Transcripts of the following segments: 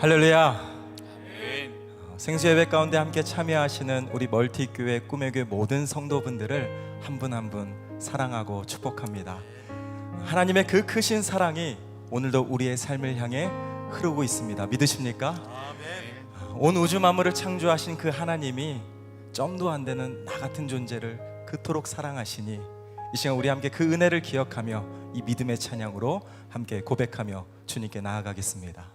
할렐루야. 생수 예배 가운데 함께 참여하시는 우리 멀티교회 꿈의 교회 모든 성도분들을 한 분 한 분 사랑하고 축복합니다. 하나님의 그 크신 사랑이 오늘도 우리의 삶을 향해 흐르고 있습니다. 믿으십니까? 온 우주 만물을 창조하신 그 하나님이 점도 안 되는 나 같은 존재를 그토록 사랑하시니 이 시간 우리 함께 그 은혜를 기억하며 이 믿음의 찬양으로 함께 고백하며 주님께 나아가겠습니다.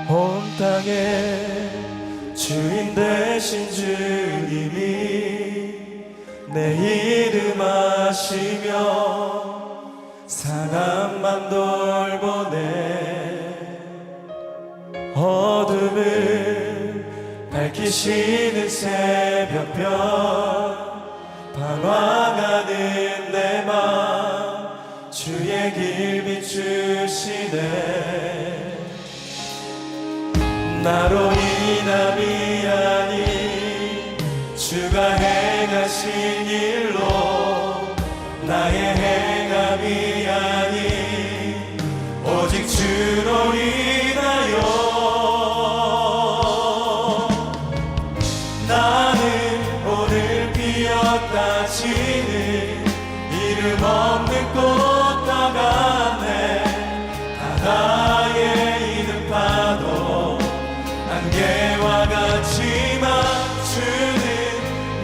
온 땅에 주인 되신 주님이 내 이름 아시며 사랑만 돌보네. 어둠을 밝히시는 새벽별 방황하는 내 맘 주의 길 비추시네. 나로 인함이 아닌 주가 행하신 일로 나의 행함이 아닌 오직 주로 인하여 나는 오늘 피었다 지는 이름 없는 꽃과 같네. 바다의 이름 파도 안개와 같지만 주는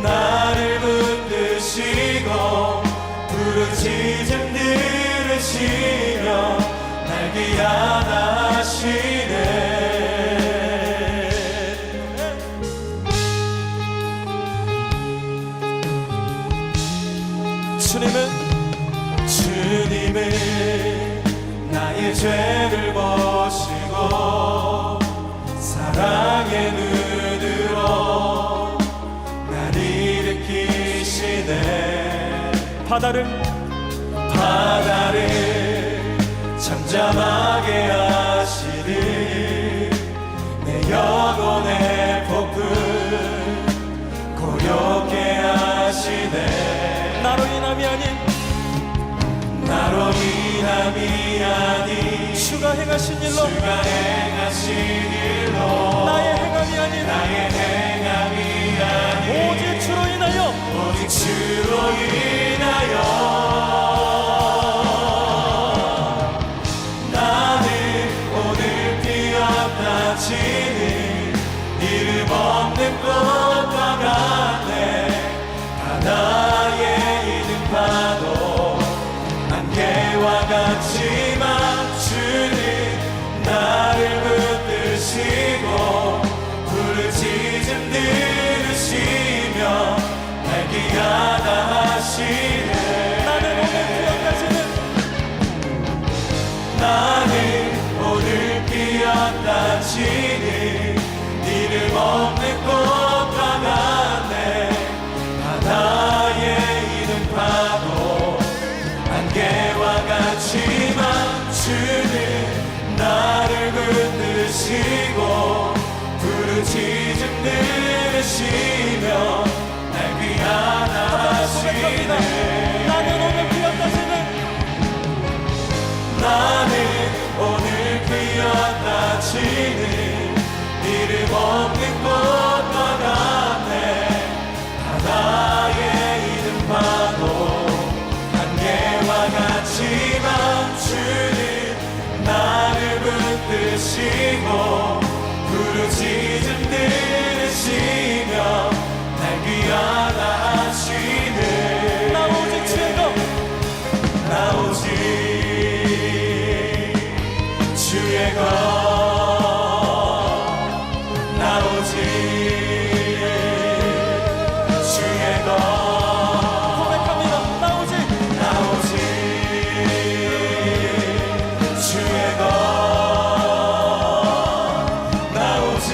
나를 붙드시고 부르짖음 들으시며 날 귀환하시네. 주님은 나의 죄를 보시고 사랑의 눈으로 날 일으키시네. 바다를 잠잠하게 하시는 내 영혼의 폭풍 고요케 하시네. 나로 인함이 아닌 주가 행하신 일로 나의 행함이 아닌 오직 주로 인하여 나는 오늘 피었다 지는 이름 없는 꽃과 같네. 바다의 이름 파도 안개와 같지만 주는 나를 붙드시고 부르짖음 들으시며 날 귀환하시네. 나는 오늘 피었다 지는 이름 없는 꽃과 같네. 바다의 이름 파도 안개와 같지만 주는 나를 붙드시고 부르짖음 들으시며 날 귀환하시네. 나는 오늘 피었다 지는 이름 없는 꽃과 같네. 바다의 이름 파도 안개와 같지만 주는 나를 붙드시고 부르짖음 들으시며 날 귀환하시네. 나 오직 주의 것 나 오직 주의 것 고백합니다. 나 오직 주의 것 나 오직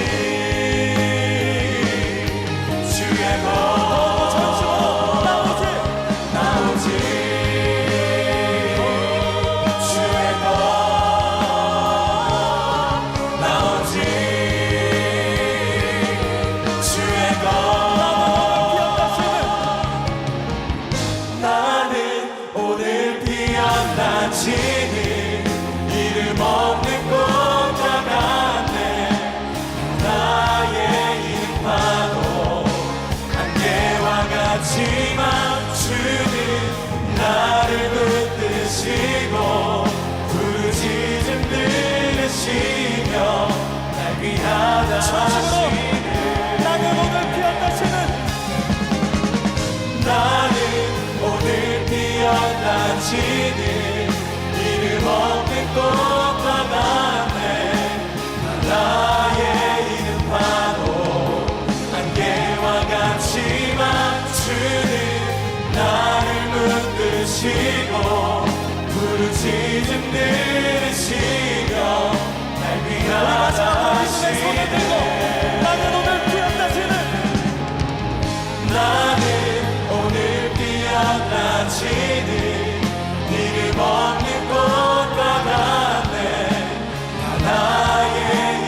들으시며 날 위하신 손을 들고 나는 오늘 뛰어나지는 나는 오늘 뛰어나지는 이름 없는 꽃과 같네 나의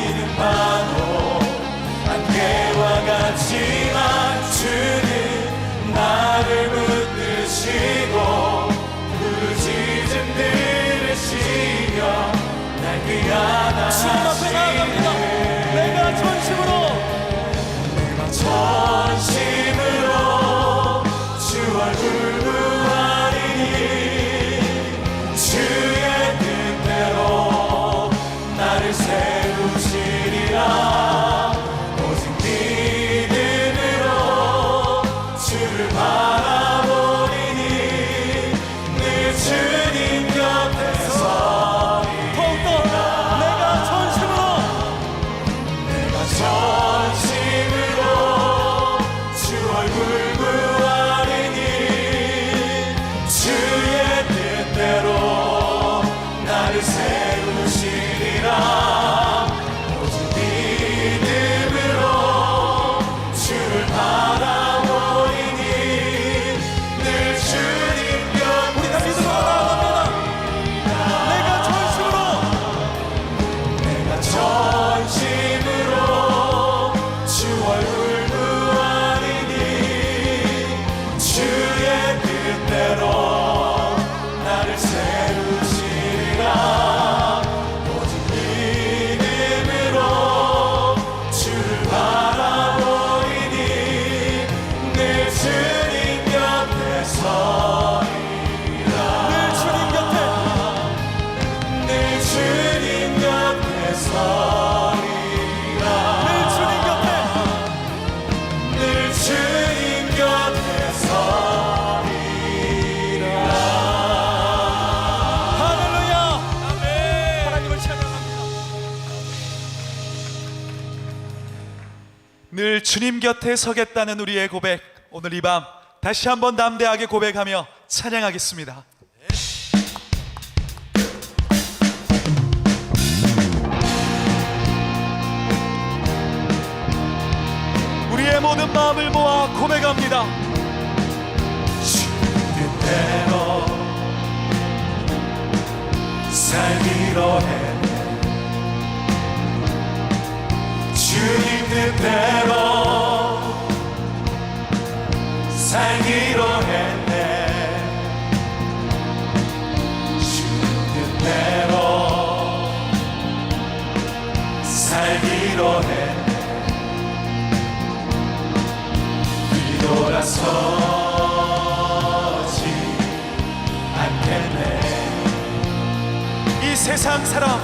이름 바로 안개와 같지만 주는 나를 붙드시고 부르짖음 들으시며 날 귀하다시네 내가 전심으로 주 얼굴 구하리니 주의 뜻대로 나를 세우시리라 오직 믿음으로 주를 바라보리니 늘 주님 곁에서 더욱더 내가 전심으로 주 얼굴 구하리니 주의 뜻대로 나를 세우시리라 오직 믿음으로 주를 바라보리니 늘 주님 곁 우리가 믿음으로 나아갑니다 내가 전심으로 주 얼굴 구하리니 주의 뜻대로 나를 세우시리라 오직 믿음으로 주를 바라보리니 늘 주님 곁에 서리라 늘 주님 곁에 서리라 늘 주님 곁에 서리라 할렐루야 아멘 하나님을 찬양합니다 늘 주님 곁에 서겠다는 우리의 고백 오늘 이 밤 다시 한번 담대하게 고백하며 찬양하겠습니다. 우리의 모든 마음을 모아 고백합니다. 주님 뜻대로 살기로 했네 주님 뜻대로 살기로 했네 주님 뜻대로 살기로 했네 뒤돌아서지 않겠네 이 세상 사람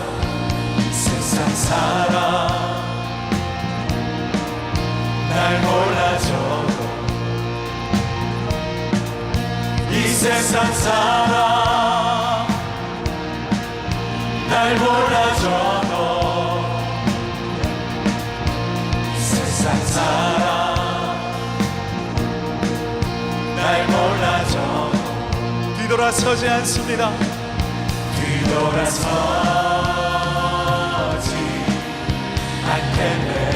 날 몰라줘도 이 세상 사람 날 몰라줘도 이 세상 사람 날 몰라줘도 뒤돌아서지 않습니다. 뒤돌아서지 않겠네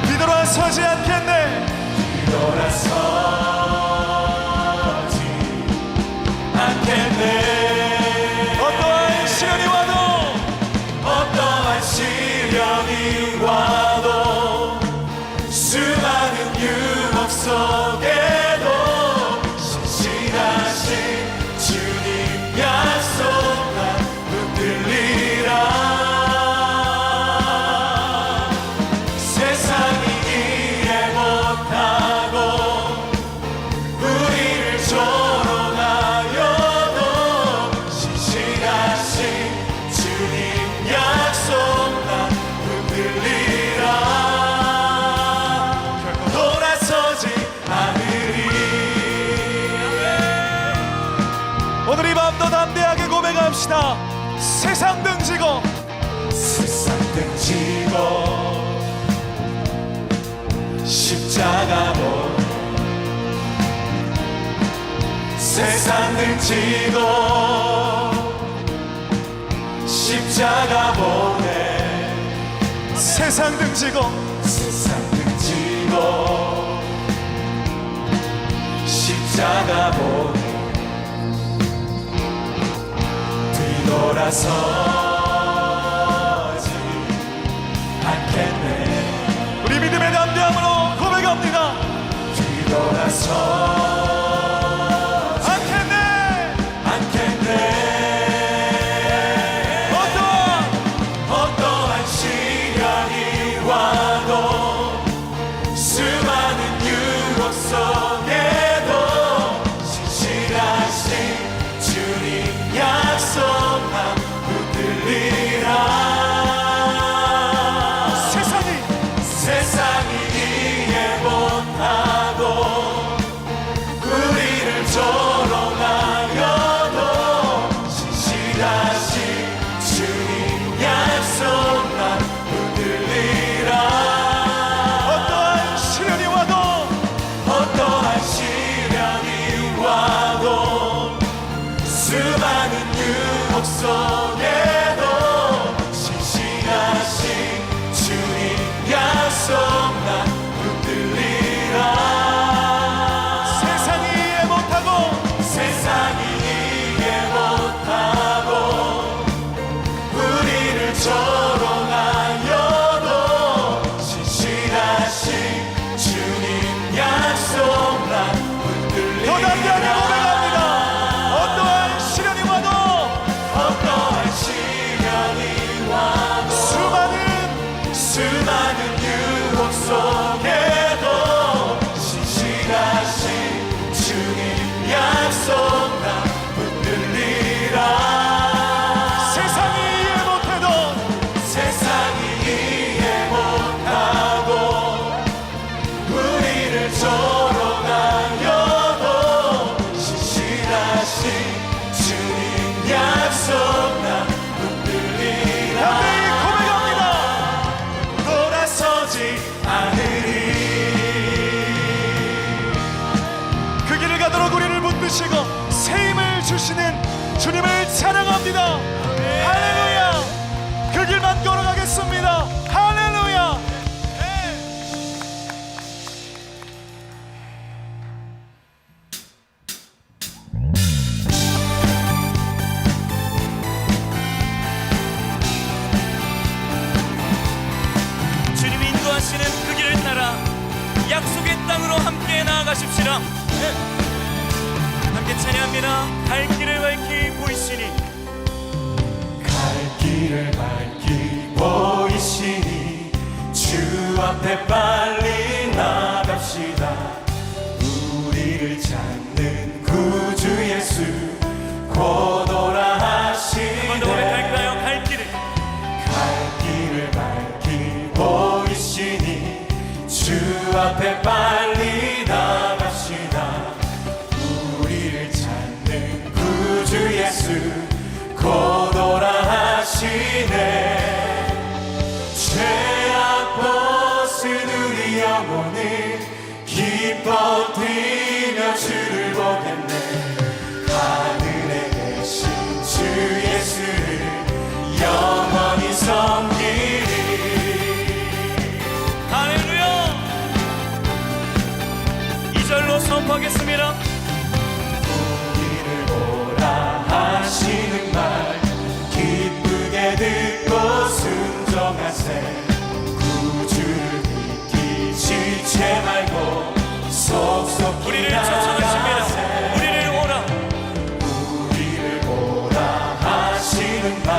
뒤돌아서지 않겠네 뒤돌아서지 않겠네 어떠한 시련이 와도 어떠한 시련이 와도 수많은 유혹 속에도 신실하신 주님 약속 난 붙들리라 세상이 이해 못하고 우리를 조롱하여도 신실하신 주님 약속 난 붙들리라 결코 돌아서지 않으리 오늘 이 밤도 담대하게 고백합시다. 세상 등지고 세상 등지고 십자가로 세상 등지고 십자가 보내 세상 등지고 십자가 보내 뒤돌아서지 않겠네. 우리 믿음의 담대함으로 고백합니다. 뒤돌아서 어떠한 시련이 와도 수많은 유혹 속에도 신실하신 주님 약속만 붙들리라. 세상이 이해 못하고 우리를 조롱하여도 신실하신 주님 약속만 붙들리라. 어떠한 시련이 와도 수많은 유혹 속에도 신실하신 주님 약속만 붙들리라. 세상이 이해 못하고 우리를 조롱하여도 신실하신 주님 약속만 붙들리라. 더 담대하게 고백합니다. 어떠한 시련이 와도 수많은 유혹 속에도 신실하신 주님 약속만 붙들리라. 세상이 이해 못하고 우리를 조롱하여도 신실하신 주님 약속만 붙들리라. 고백합니다. 돌아서지 않으리. 그 길을 가도록 우리를 붙드시고 새 힘을 주시는 주님을 찬양합니다. 할렐루야. 그 길만 걸어가겠습니다. 할렐루야. 주님 인도하시는 그 길을 따라 약속의 땅으로 함께 나아가십시다. 함께 찬양합니다. 갈 길을 밝히 보이시니 갈 길을 밝히 보이시니 주 앞에 빨리 나갑시다. 우리를 찾는 구주 예수 곧 오라 하시네. 한번 더 고백할까요? 갈 길을 밝히 보이시니 주 앞에 빨리 나갑시다. 우리를 찾는 구주 예수 곧 오라 하시네. 죄악 벗은 우리 영혼을 기뻐 뛰며 주를 보겠네. 하늘에 계신 주 예수를 영원히 섬기리. 할렐루야. 2절로 선포하겠습니다. 우리를 보라 하시는 말 기쁘게 듣고 순종하세. 구주를 믿기 지체 말고 속속히 우리를 초청하십니다. 나가세. 우리를 보라 하시는 말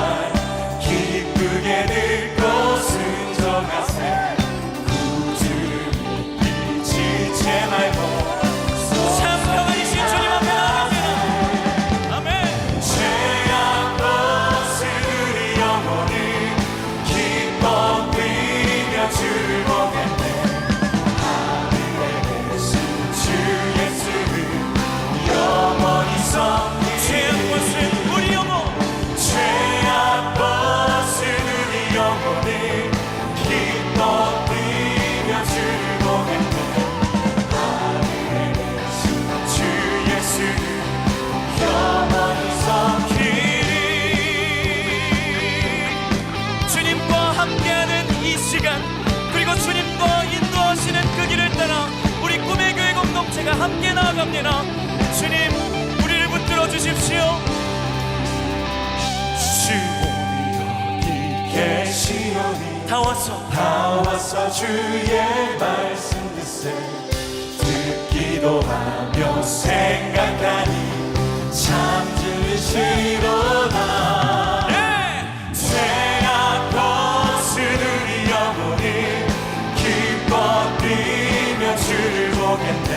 기쁘게 듣고 순종하세. 구주를 믿기 지체 말고 참 평안이신 주님 앞에 나갑니다. 아멘. 죄악 벗은 우리 영혼을 기뻐 뛰며 주를 보겠네. 하늘에 계신 주 예수 찬양합니다. 주님, 우리를 붙들어 주십시오. 주님이 계시오니 다 왔어 주의 말씀 듣기도 하며 생각하니 참 들으시로다. 죄악 거스르리 영혼이 기뻐 뛰며 주를 보겠네.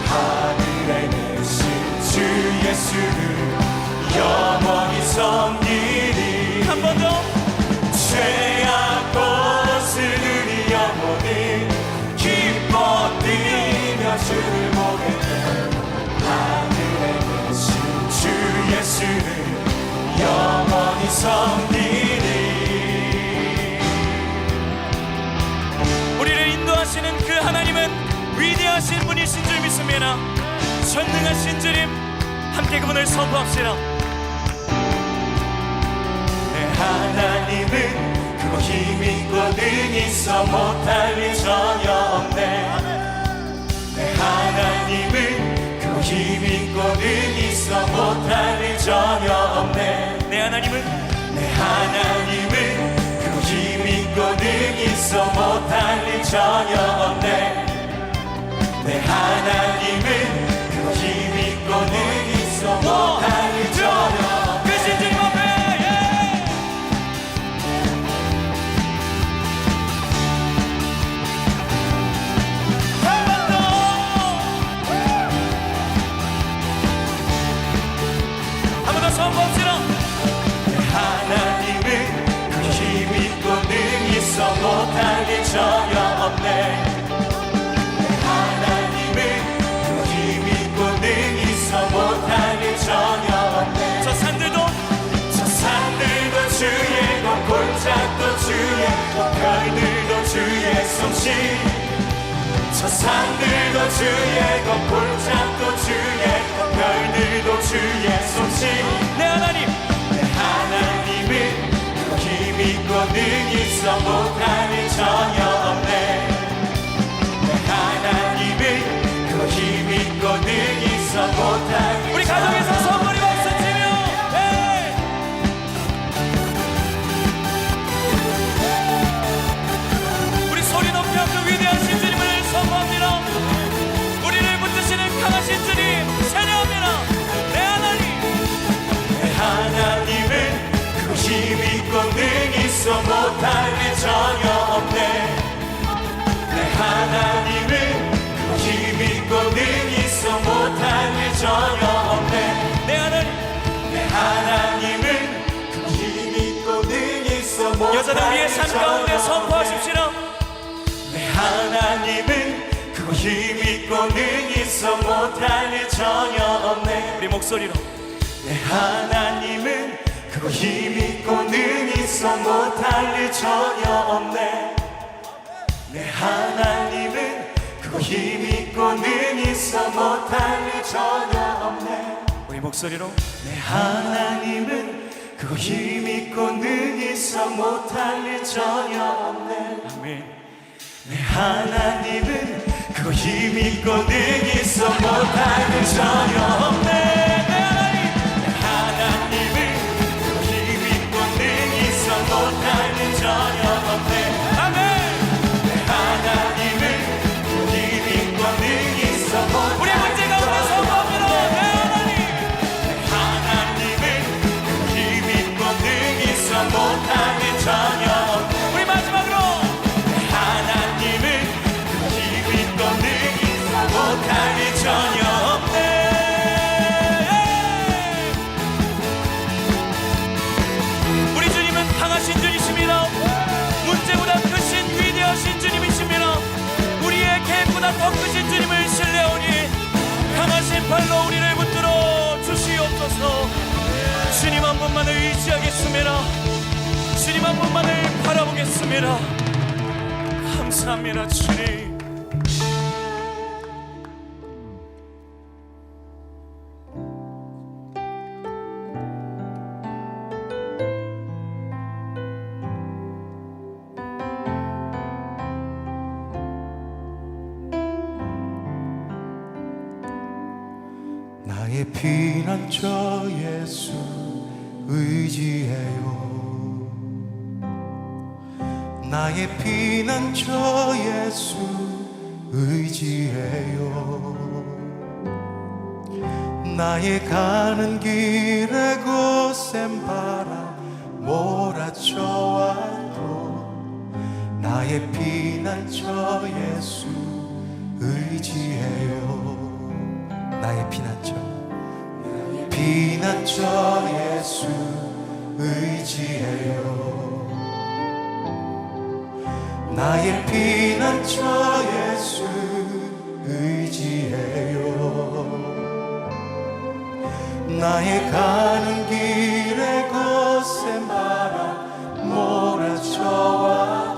하늘에 계신 주 예수를 영원히 섬기리. 한 번 더. 죄악 거스르리 영혼이 기뻐 뛰며 주를 보겠네. 하늘에 계신 주 예수를 영원히 섬기리. 우리를 인도하시는 그 하나님은 위대하신 분이신 줄 믿습니다. 전능하신 주님, 함께 그분을 선포합시다. 내 하나님은 크고 힘있고 능히 있어 못할 일 전혀 없네. 내 하나님은 크고 힘있고 능히 있어 못할 일 전혀 없네. 내 하나님은 내 하나님은 크고 힘있고 능히 있어 못할 일 전혀 없네. 내 하나님은 크고 힘있고 능히 있어 못할 일 전혀 없네. 크신 주님 앞에 선포합시다. 하나님은 그 힘있고 능히 있어 못할 일 전혀 없네. 하나님은 그 힘있고 능히 있어 못할 일 전혀 없네. 저 산들도 주의 것, 골짜기도 주의 것, 별들도 주의 솜씨. 저 산들도 주의 것, 골짜기도 주의 것, 별들도 주의 솜씨. 내 하나님, 내 하나님은 그 힘있고 능히 있어 못할 일 전혀 없네. 내 하나님은 그 힘있고 능히 있어 못할 일 우리 가정에서 선물이 없어지며 우리 소리 높여 그 위대하신 주님을 선포합니다. 우리를 붙드시는 강하신 주님 찬양합니다. 내 하나님, 내 하나님은 그 힘있고 능히 있어 못할 일 전혀 없네. 내 하나님은 그 힘있고 능히 있어 못할 일 전혀 없네. 내 하나님. 내 하나님은 그 힘있고 능히 있어 못할 여자들 우리의 일 삶 전혀 가운데 없네. 선포하십시다. 내 하나님은 그 힘있고 능히 있어 못할 일 전혀 없네. 우리 목소리로 내 하나님은 그 힘있고 능히 있어 못할 일 전혀 없네. 내 하나님은 그 힘있고 능히 있어 못할 일 전혀 없네. 우리 목소리로 내 하나님은 그 힘있고 능히 있어 못할 일 전혀 없네. 아멘. 내 하나님은 그 힘있고 능히 있어 못할 일 전혀 없네. 내 하나님, 내 하나님은 그 힘있고 능히 있어 못할 일 전혀 없네. 아멘. 내 하나님은 그 힘있고 능히 있어 못할 우리 문제 가운데 선포합니다. 내 하나님, 내 하나님은 그 힘있고 능히 있어 못할 일 전혀 없네. 우리 마지막으로 내 하나님은 그 힘있고 능히 있어 못할 일 전혀 없네. 우리 주님은 강하신 주님이십니다. 문제보다 크신 위대하신 주님이십니다. 우리의 계획보다 더 크신 주님을 신뢰하오니 강하신 팔로 우리를 붙들어 주시옵소서. 주님 한 분만을 의지하겠습니다. 주님 한 분만을 바라보겠습니다. 감사합니다, 주님. 나의 피난처 예수 의지해요. 나의 피난처 예수 의지해요. 나의 가는 길에 거센 바람 몰아쳐와도 나의 피난처 예수 의지해요. 나의 피난처, 피난처 예수 의지해요. 나의 피난처 예수 의지해요. 나의 가는 길에 거센 바람 몰아쳐와도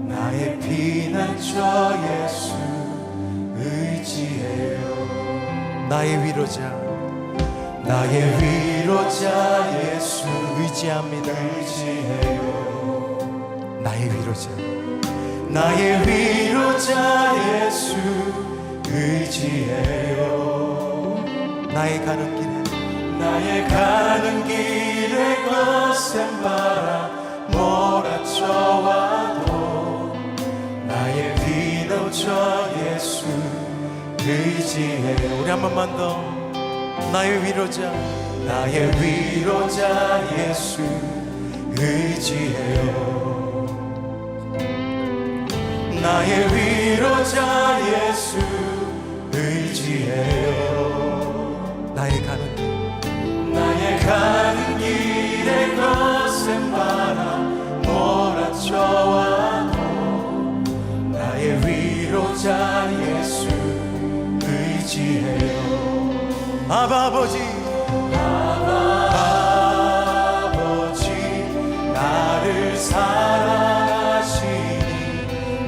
나의 피난처 예수 의지해요. 나의 위로자, 나의 위로자 예수 의지합니다. 의지해요. 나의 위로자, 나의 위로자 예수 의지해요. 나의 가는 길에, 나의 가는 길에 거센 바람 몰아쳐와도 나의 위로자 예수 의지해요. 우리 한 번만 더. 나의 위로자, 나의 위로자 예수 의지해요. 나의 위로자 예수 의지해요. 나의 가는 길, 나의 가는 길에 거센 바람 몰아쳐와도 나의 위로자 예수 의지해요. 아바 아버지, 아버지 나를 사랑하시니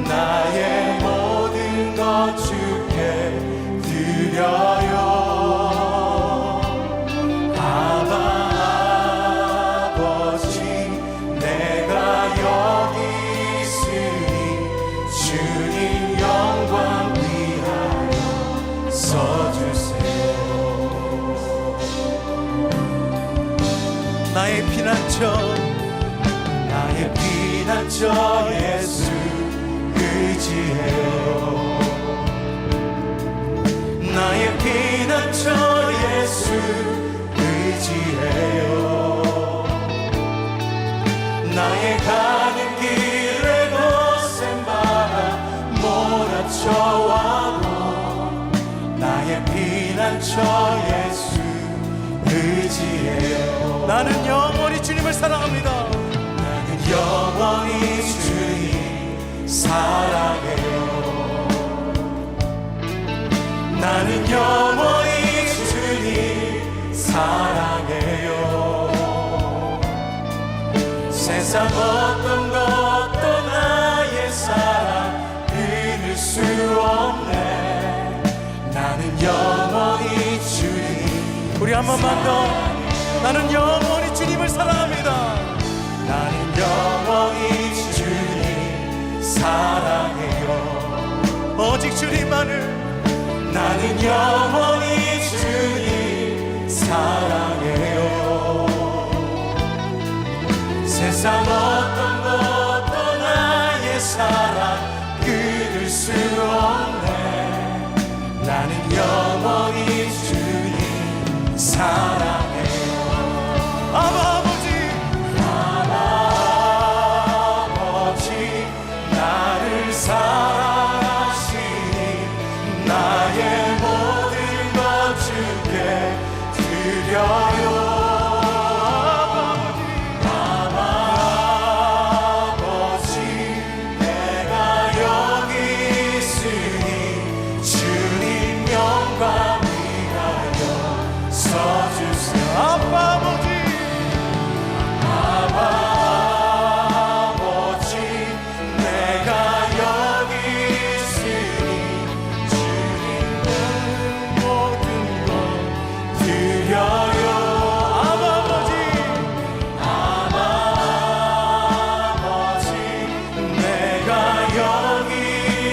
나의 모든 것 주께 드려요. 아버지 내가 여기 있으니 주님 영광 위하여 써주세요. 나의 피난처, 나의 피난처 예수 의지해요. 나의 피난처 예수 의지해요. 나의 가는 길에 거센 바람 몰아쳐와도 나의 피난처 예수 의지해요. 나는 영원히 주님을 사랑합니다. 나는 영원히 주님 사랑해요. 나는 영원히 주님 사랑해요. 세상 어떤 것도 나의 사랑 끊을 수 없네. 나는 영원히 주님. 우리 한 번만 더. 나는 영원히 주님을 사랑합니다. 나는 영원히 주님 사랑해요. 오직 주님만을. 나는 영원히 주님 사랑해요. 세상 어떤 것도 나의 사랑 끊을 수 없네. 나는 영원히 주님 사랑해요. 아버지, 아버지 나를 사랑하시니 나의 모든 것 주께 드려요. 아버지 내가 여기 있으니 주님 영광 위하여 써주세요. 아버지, 아버지 내가 여기 있으니 주님은 모든 것 드려요. 아버지 내가 여기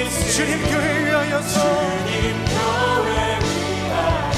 있으니 주님 교회 위하여서 주님 교회 위하여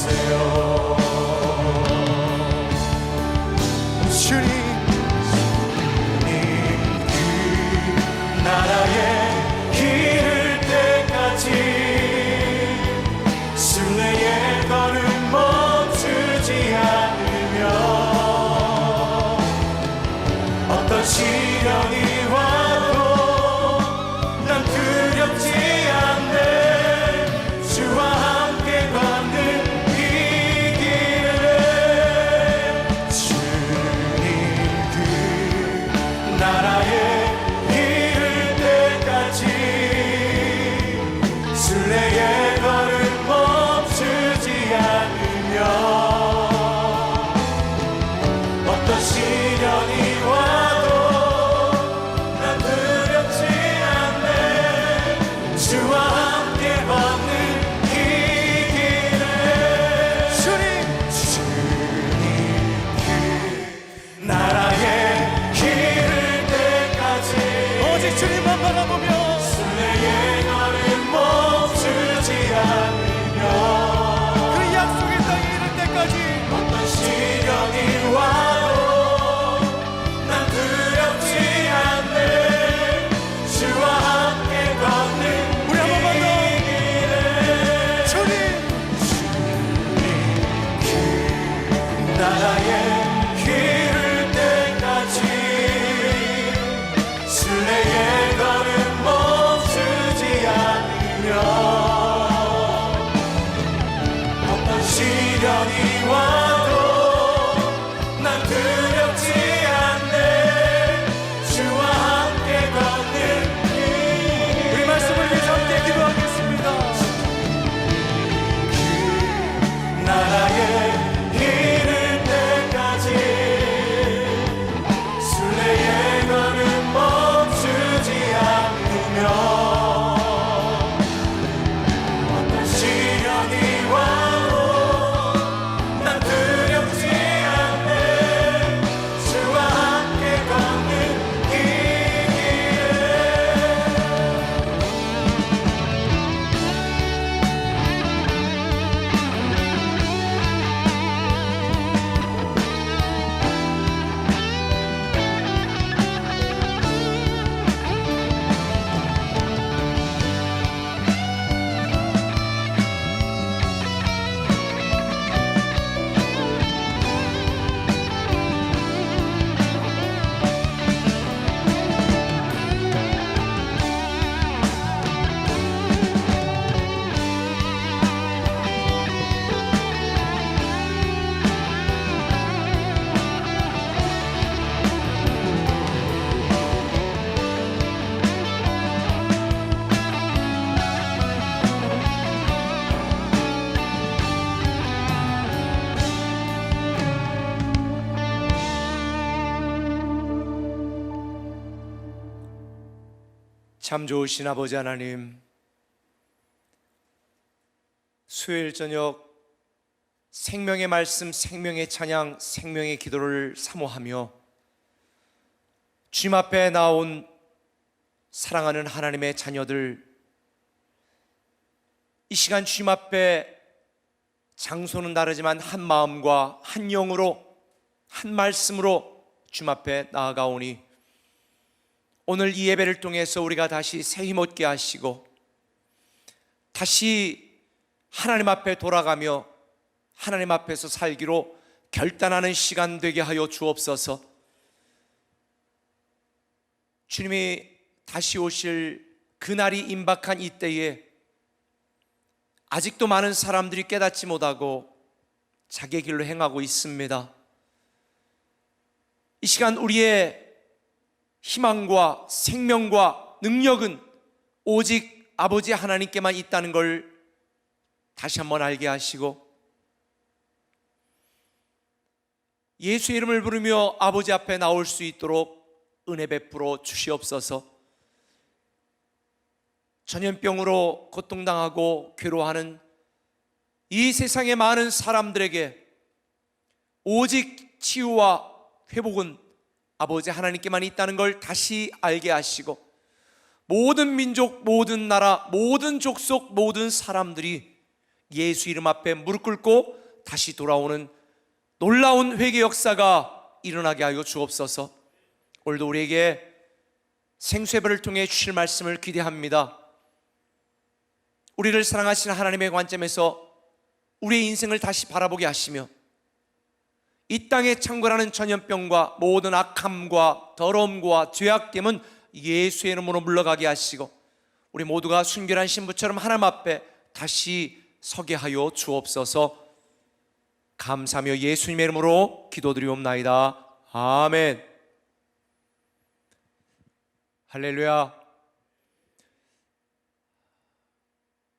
주세요. 주님 그 나라에 이를 때까지 순례의 걸음 멈추지 않으며 어떤 시련이 와도 난 두렵지 않네. 주와 함께 걷는 이 길을 주님 그 나라에 이를 때까지 순례의 걸음 멈추지 않으며 어떤 시련이 와도 난 두렵지 않네. 주와 함께 걷는 이 길을 주님 그 나라에 이를 때까지 오직 주님만 바라보며 순례의 걸음 멈추지 않으며 그 약속의 땅에 이를 때까지 어떤 시련이 와도 난 두렵지 않네. 주와 함께 걷는 우리 한 번만 더. 이 길을 주님 나라에 이를 때까지 순례의 걸음 멈추지 않으며 어떤 시련이 와도 난 두렵지 않네. 주와 함께 걷는 길 우리 말씀을 위해서 함께 기도하겠습니다. 나라에 이를 때까지 순례의 걸음 멈추지 않으며 어떤 시련이 와도 난 두렵지 않네. 주와 함께 걷는 이 길을 참 좋으신 아버지 하나님, 수요일 저녁 생명의 말씀, 생명의 찬양, 생명의 기도를 사모하며 주님 앞에 나온 사랑하는 하나님의 자녀들, 이 시간 주님 앞에 장소는 다르지만 한 마음과 한 영으로 한 말씀으로 주님 앞에 나아가오니 오늘 이 예배를 통해서 우리가 다시 새 힘 얻게 하시고 다시 하나님 앞에 돌아가며 하나님 앞에서 살기로 결단하는 시간 되게 하여 주옵소서. 주님이 다시 오실 그날이 임박한 이때에 아직도 많은 사람들이 깨닫지 못하고 자기의 길로 행하고 있습니다. 이 시간 우리의 희망과 생명과 능력은 오직 아버지 하나님께만 있다는 걸 다시 한번 알게 하시고 예수의 이름을 부르며 아버지 앞에 나올 수 있도록 은혜 베풀어 주시옵소서. 전염병으로 고통당하고 괴로워하는 이 세상의 많은 사람들에게 오직 치유와 회복은 아버지 하나님께만 있다는 걸 다시 알게 하시고 모든 민족, 모든 나라, 모든 족속, 모든 사람들이 예수 이름 앞에 무릎 꿇고 다시 돌아오는 놀라운 회개 역사가 일어나게 하여 주옵소서. 오늘도 우리에게 생수예배를 통해 주실 말씀을 기대합니다. 우리를 사랑하시는 하나님의 관점에서 우리의 인생을 다시 바라보게 하시며 이 땅에 창궐하는 전염병과 모든 악함과 더러움과 죄악됨은 예수의 이름으로 물러가게 하시고 우리 모두가 순결한 신부처럼 하나님 앞에 다시 서게 하여 주옵소서. 감사하며 예수님의 이름으로 기도드리옵나이다. 아멘. 할렐루야.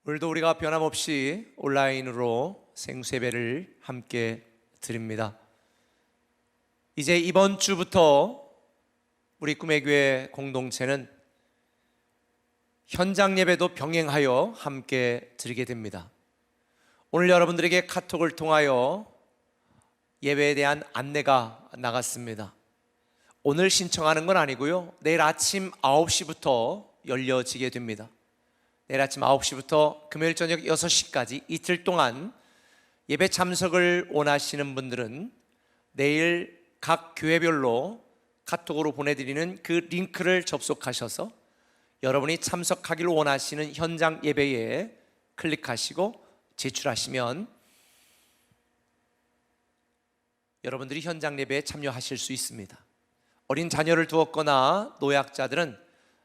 오늘도 우리가 변함없이 온라인으로 생수예배를 함께 드립니다. 이제 이번 주부터 우리 꿈의 교회 공동체는 현장 예배도 병행하여 함께 드리게 됩니다. 오늘 여러분들에게 카톡을 통하여 예배에 대한 안내가 나갔습니다. 오늘 신청하는 건 아니고요, 내일 아침 9시부터 열려지게 됩니다. 내일 아침 9시부터 금요일 저녁 6시까지 이틀 동안 예배 참석을 원하시는 분들은 내일 각 교회별로 카톡으로 보내드리는 그 링크를 접속하셔서 여러분이 참석하기를 원하시는 현장 예배에 클릭하시고 제출하시면 여러분들이 현장 예배에 참여하실 수 있습니다. 어린 자녀를 두었거나 노약자들은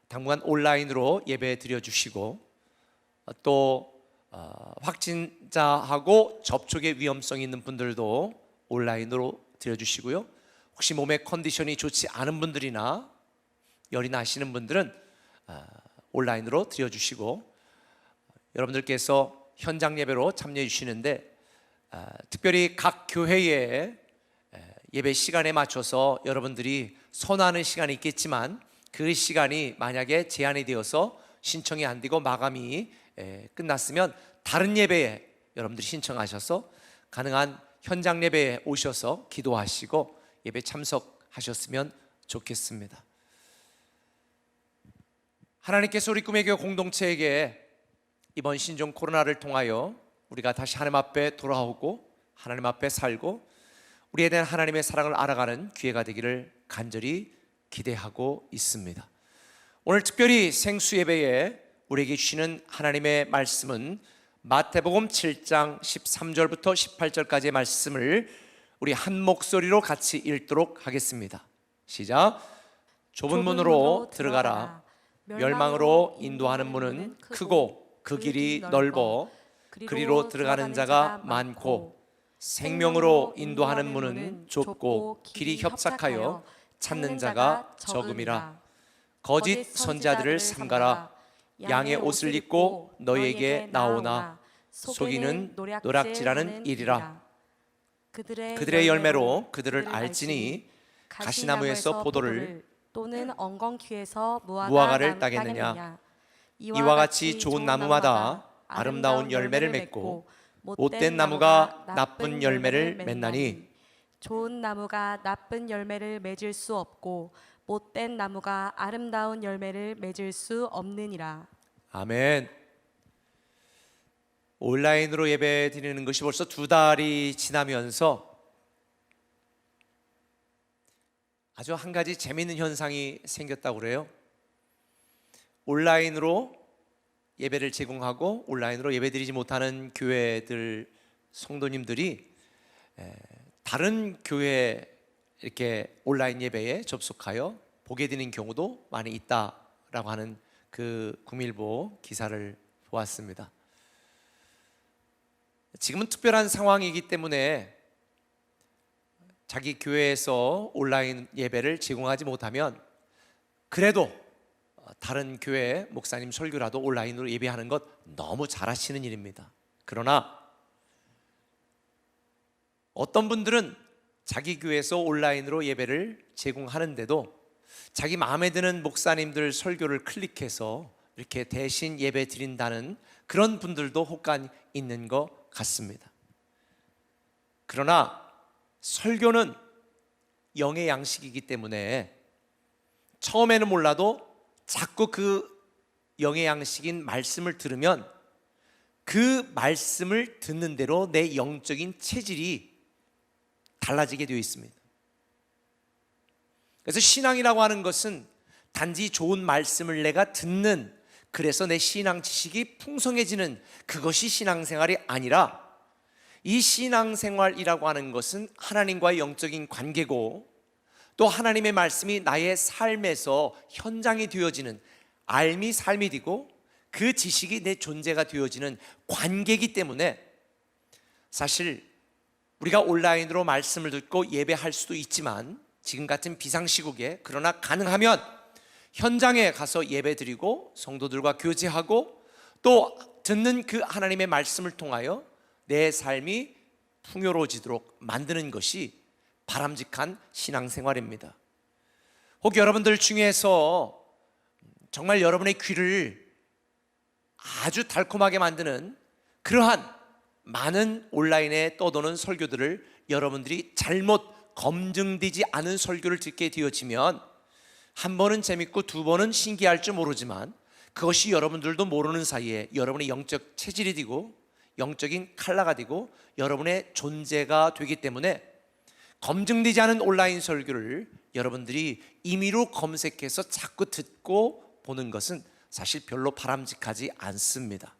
당분간 온라인으로 예배 드려주시고 또 확진자하고 접촉의 위험성이 있는 분들도 온라인으로 드려주시고요, 혹시 몸의 컨디션이 좋지 않은 분들이나 열이 나시는 분들은 온라인으로 드려주시고, 여러분들께서 현장 예배로 참여해 주시는데 특별히 각 교회의 예배 시간에 맞춰서 여러분들이 선호하는 시간이 있겠지만 그 시간이 만약에 제한이 되어서 신청이 안 되고 마감이 끝났으면 다른 예배에 여러분들이 신청하셔서 가능한 현장 예배에 오셔서 기도하시고 예배 참석하셨으면 좋겠습니다. 하나님께서 우리 꿈의 교회 공동체에게 이번 신종 코로나를 통하여 우리가 다시 하나님 앞에 돌아오고 하나님 앞에 살고 우리에 대한 하나님의 사랑을 알아가는 기회가 되기를 간절히 기대하고 있습니다. 오늘 특별히 생수 예배에 우리에게 주시는 하나님의 말씀은 마태복음 7장 13절부터 18절까지의 말씀을 우리 한 목소리로 같이 읽도록 하겠습니다. 시작. 좁은 문으로 들어가라. 멸망으로 인도하는 문은 크고 그 길이 넓어 그리로 들어가는 자가 많고 생명으로 인도하는 문은 좁고 길이 협착하여 찾는 자가 적음이라. 거짓 선지자들을 삼가라. 양의 옷을 입고 너희에게 나오나 속이는 노략질하는 일이라. 그들의 열매로 그들을 알지니 가시나무에서 포도를 또는 엉겅퀴에서 무화과를 따겠느냐. 이와 같이 좋은 나무마다 아름다운 열매를 맺고 못된 나무가 나쁜 열매를 맺나니 좋은 나무가 나쁜 열매를 맺을 수 없고 못된 나무가 아름다운 열매를 맺을 수 없느니라. 아멘. 온라인으로 예배 드리는 것이 벌써 2달이 지나면서 아주 한 가지 재미있는 현상이 생겼다고 그래요. 온라인으로 예배를 제공하고 온라인으로 예배드리지 못하는 교회들 성도님들이 다른 교회 이렇게 온라인 예배에 접속하여 보게 되는 경우도 많이 있다라고 하는 그 구밀보 기사를 보았습니다. 지금은 특별한 상황이기 때문에 자기 교회에서 온라인 예배를 제공하지 못하면 그래도 다른 교회 목사님 설교라도 온라인으로 예배하는 것 너무 잘하시는 일입니다. 그러나 어떤 분들은 자기 교회에서 온라인으로 예배를 제공하는데도 자기 마음에 드는 목사님들 설교를 클릭해서 이렇게 대신 예배 드린다는 그런 분들도 혹간 있는 것 같습니다. 그러나 설교는 영의 양식이기 때문에 처음에는 몰라도 자꾸 그 영의 양식인 말씀을 들으면 그 말씀을 듣는 대로 내 영적인 체질이 달라지게 되어 있습니다. 그래서 신앙이라고 하는 것은 단지 좋은 말씀을 내가 듣는, 그래서 내 신앙 지식이 풍성해지는 그것이 신앙생활이 아니라, 이 신앙생활이라고 하는 것은 하나님과의 영적인 관계고, 또 하나님의 말씀이 나의 삶에서 현장이 되어지는 알미 삶이 되고, 그 지식이 내 존재가 되어지는 관계이기 때문에, 사실 우리가 온라인으로 말씀을 듣고 예배할 수도 있지만 지금 같은 비상시국에, 그러나 가능하면 현장에 가서 예배드리고 성도들과 교제하고 또 듣는 그 하나님의 말씀을 통하여 내 삶이 풍요로워지도록 만드는 것이 바람직한 신앙생활입니다. 혹 여러분들 중에서 정말 여러분의 귀를 아주 달콤하게 만드는 그러한 많은 온라인에 떠도는 설교들을 여러분들이 잘못 검증되지 않은 설교를 듣게 되어지면 한 번은 재밌고 두 번은 신기할 줄 모르지만, 그것이 여러분들도 모르는 사이에 여러분의 영적 체질이 되고 영적인 칼라가 되고 여러분의 존재가 되기 때문에, 검증되지 않은 온라인 설교를 여러분들이 임의로 검색해서 자꾸 듣고 보는 것은 사실 별로 바람직하지 않습니다.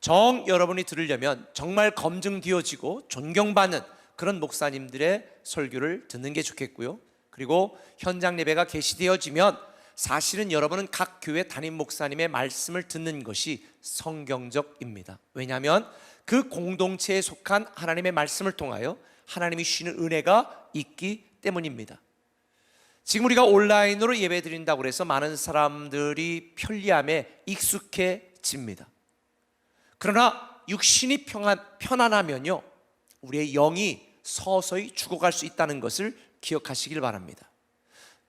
정 여러분이 들으려면 정말 검증되어지고 존경받는 그런 목사님들의 설교를 듣는 게 좋겠고요. 그리고 현장 예배가 개시되어지면 사실은 여러분은 각 교회 담임 목사님의 말씀을 듣는 것이 성경적입니다. 왜냐하면 그 공동체에 속한 하나님의 말씀을 통하여 하나님이 주시는 은혜가 있기 때문입니다. 지금 우리가 온라인으로 예배 드린다고 해서 많은 사람들이 편리함에 익숙해집니다. 그러나 육신이 편안하면요, 우리의 영이 서서히 죽어갈 수 있다는 것을 기억하시길 바랍니다.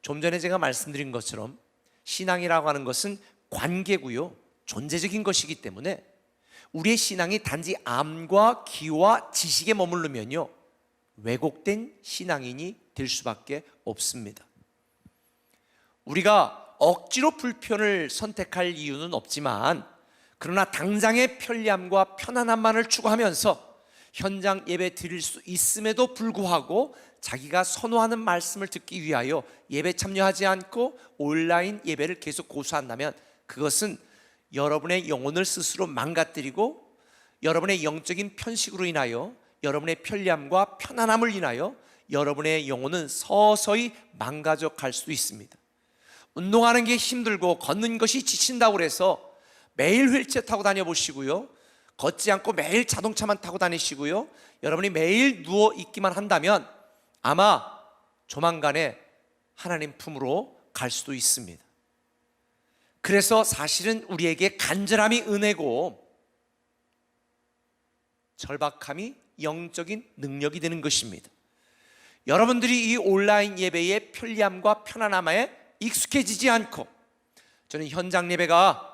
좀 전에 제가 말씀드린 것처럼 신앙이라고 하는 것은 관계고요, 존재적인 것이기 때문에 우리의 신앙이 단지 암과 기와 지식에 머무르면요, 왜곡된 신앙인이 될 수밖에 없습니다. 우리가 억지로 불편을 선택할 이유는 없지만, 그러나 당장의 편리함과 편안함만을 추구하면서 현장 예배 드릴 수 있음에도 불구하고 자기가 선호하는 말씀을 듣기 위하여 예배 참여하지 않고 온라인 예배를 계속 고수한다면, 그것은 여러분의 영혼을 스스로 망가뜨리고 여러분의 영적인 편식으로 인하여, 여러분의 편리함과 편안함을 인하여 여러분의 영혼은 서서히 망가져 갈 수도 있습니다. 운동하는 게 힘들고 걷는 것이 지친다고 해서 매일 휠체어 타고 다녀보시고요, 걷지 않고 매일 자동차만 타고 다니시고요, 여러분이 매일 누워 있기만 한다면 아마 조만간에 하나님 품으로 갈 수도 있습니다. 그래서 사실은 우리에게 간절함이 은혜고 절박함이 영적인 능력이 되는 것입니다. 여러분들이 이 온라인 예배의 편리함과 편안함에 익숙해지지 않고, 저는 현장 예배가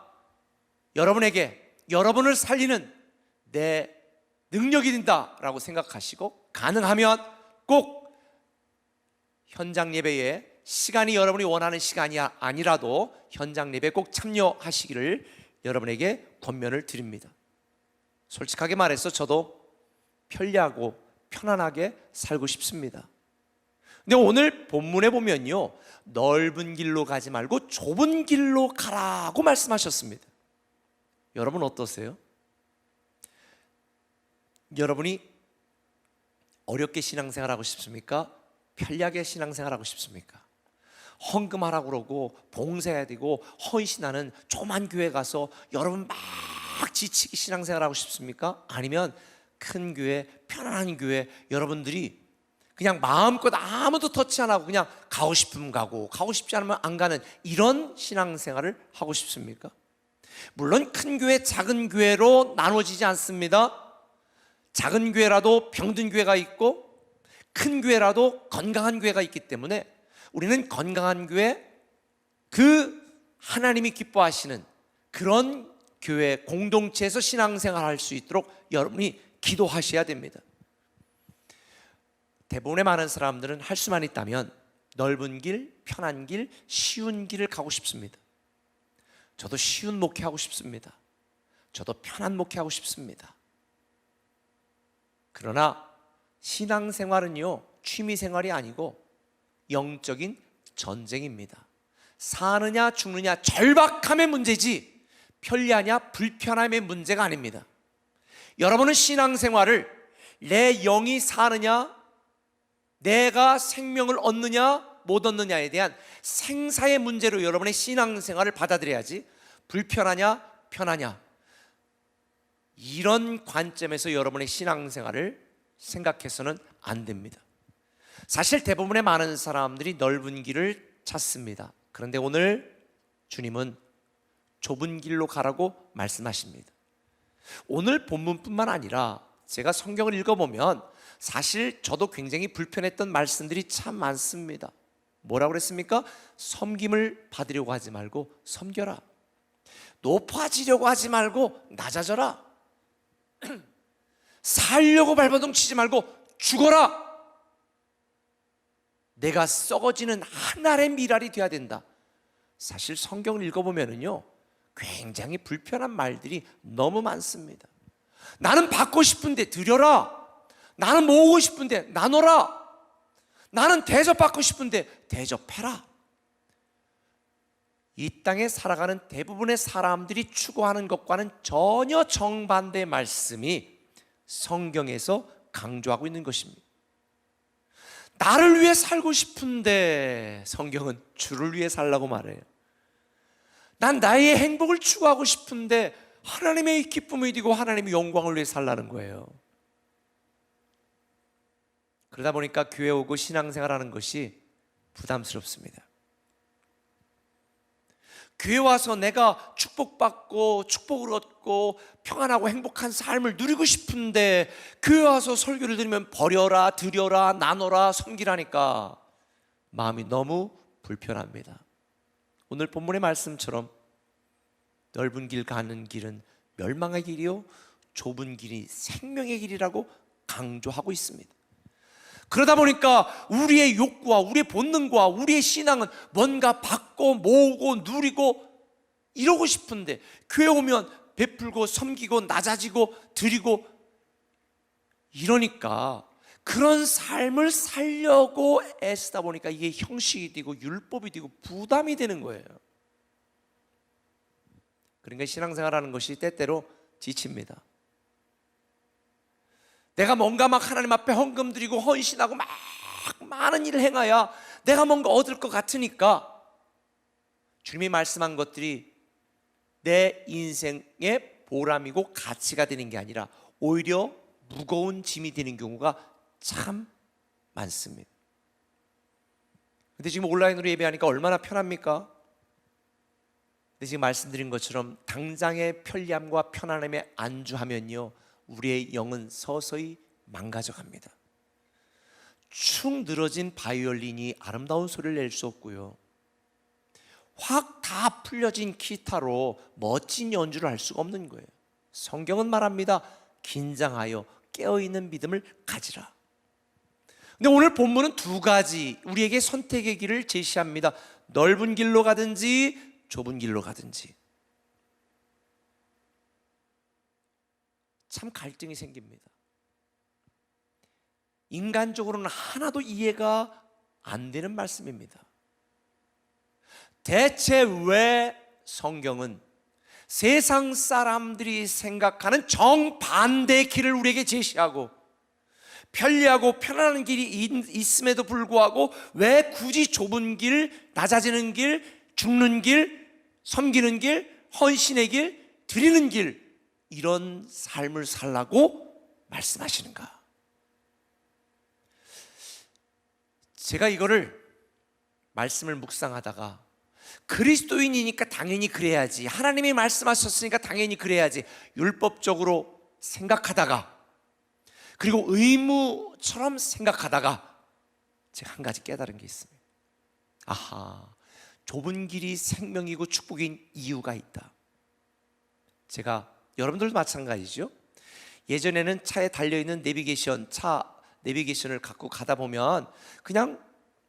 여러분에게 여러분을 살리는 내 능력이 된다라고 생각하시고, 가능하면 꼭 현장 예배에 시간이 여러분이 원하는 시간이 아니라도 현장 예배 꼭 참여하시기를 여러분에게 권면을 드립니다. 솔직하게 말해서 저도 편리하고 편안하게 살고 싶습니다. 근데 오늘 본문에 보면요, 넓은 길로 가지 말고 좁은 길로 가라고 말씀하셨습니다. 여러분 어떠세요? 여러분이 어렵게 신앙생활하고 싶습니까? 편리하게 신앙생활하고 싶습니까? 헌금하라고 그러고 봉사해야 되고 헌신하는 조그만 교회 가서 여러분 막 지치게 신앙생활하고 싶습니까? 아니면 큰 교회, 편안한 교회, 여러분들이 그냥 마음껏 아무도 터치 안 하고 그냥 가고 싶으면 가고 가고 싶지 않으면 안 가는 이런 신앙생활을 하고 싶습니까? 물론 큰 교회, 작은 교회로 나눠지지 않습니다. 작은 교회라도 병든 교회가 있고 큰 교회라도 건강한 교회가 있기 때문에 우리는 건강한 교회, 그 하나님이 기뻐하시는 그런 교회 공동체에서 신앙생활할 수 있도록 여러분이 기도하셔야 됩니다. 대부분의 많은 사람들은 할 수만 있다면 넓은 길, 편한 길, 쉬운 길을 가고 싶습니다. 저도 쉬운 목회하고 싶습니다. 저도 편한 목회하고 싶습니다. 그러나 신앙생활은요, 취미생활이 아니고 영적인 전쟁입니다. 사느냐 죽느냐 절박함의 문제지 편리하냐 불편함의 문제가 아닙니다. 여러분은 신앙생활을 내 영이 사느냐 내가 생명을 얻느냐 못 얻느냐에 대한 생사의 문제로 여러분의 신앙생활을 받아들여야지, 불편하냐 편하냐 이런 관점에서 여러분의 신앙생활을 생각해서는 안 됩니다. 사실 대부분의 많은 사람들이 넓은 길을 찾습니다. 그런데 오늘 주님은 좁은 길로 가라고 말씀하십니다. 오늘 본문뿐만 아니라 제가 성경을 읽어보면 사실 저도 굉장히 불편했던 말씀들이 참 많습니다. 뭐라고 그랬습니까? 섬김을 받으려고 하지 말고 섬겨라. 높아지려고 하지 말고 낮아져라. 살려고 발버둥 치지 말고 죽어라. 내가 썩어지는 한 알의 미랄이 돼야 된다. 사실 성경을 읽어보면은요, 굉장히 불편한 말들이 너무 많습니다. 나는 받고 싶은데 드려라. 나는 모으고 싶은데 나눠라. 나는 대접받고 싶은데 대접해라. 이 땅에 살아가는 대부분의 사람들이 추구하는 것과는 전혀 정반대의 말씀이 성경에서 강조하고 있는 것입니다. 나를 위해 살고 싶은데 성경은 주를 위해 살라고 말해요. 난 나의 행복을 추구하고 싶은데 하나님의 기쁨을 이루고 하나님의 영광을 위해 살라는 거예요. 그러다 보니까 교회 오고 신앙생활하는 것이 부담스럽습니다. 교회 와서 내가 축복받고 축복을 얻고 평안하고 행복한 삶을 누리고 싶은데 교회 와서 설교를 들으면 버려라, 드려라, 나눠라, 섬기라니까 마음이 너무 불편합니다. 오늘 본문의 말씀처럼 넓은 길 가는 길은 멸망의 길이요 좁은 길이 생명의 길이라고 강조하고 있습니다. 그러다 보니까 우리의 욕구와 우리의 본능과 우리의 신앙은 뭔가 받고 모으고 누리고 이러고 싶은데 교회 오면 베풀고 섬기고 낮아지고 드리고 이러니까 그런 삶을 살려고 애쓰다 보니까 이게 형식이 되고 율법이 되고 부담이 되는 거예요. 그러니까 신앙생활하는 것이 때때로 지칩니다. 내가 뭔가 막 하나님 앞에 헌금 드리고 헌신하고 막 많은 일을 행해야 내가 뭔가 얻을 것 같으니까 주님이 말씀한 것들이 내 인생의 보람이고 가치가 되는 게 아니라 오히려 무거운 짐이 되는 경우가 참 많습니다. 근데 지금 온라인으로 예배하니까 얼마나 편합니까? 근데 지금 말씀드린 것처럼 당장의 편리함과 편안함에 안주하면요 우리의 영은 서서히 망가져갑니다. 축 늘어진 바이올린이 아름다운 소리를 낼 수 없고요 확 다 풀려진 기타로 멋진 연주를 할 수가 없는 거예요. 성경은 말합니다. 긴장하여 깨어있는 믿음을 가지라. 근데 오늘 본문은 두 가지 우리에게 선택의 길을 제시합니다. 넓은 길로 가든지 좁은 길로 가든지. 참 갈등이 생깁니다. 인간적으로는 하나도 이해가 안 되는 말씀입니다. 대체 왜 성경은 세상 사람들이 생각하는 정반대의 길을 우리에게 제시하고 편리하고 편안한 길이 있음에도 불구하고 왜 굳이 좁은 길, 낮아지는 길, 죽는 길, 섬기는 길, 헌신의 길, 드리는 길 이런 삶을 살라고 말씀하시는가? 제가 이거를 말씀을 묵상하다가 그리스도인이니까 당연히 그래야지, 하나님이 말씀하셨으니까 당연히 그래야지 율법적으로 생각하다가 그리고 의무처럼 생각하다가 제가 한 가지 깨달은 게 있습니다. 아하, 좁은 길이 생명이고 축복인 이유가 있다. 제가 여러분들도 마찬가지죠. 예전에는 차에 달려있는 차 내비게이션을 갖고 가다 보면 그냥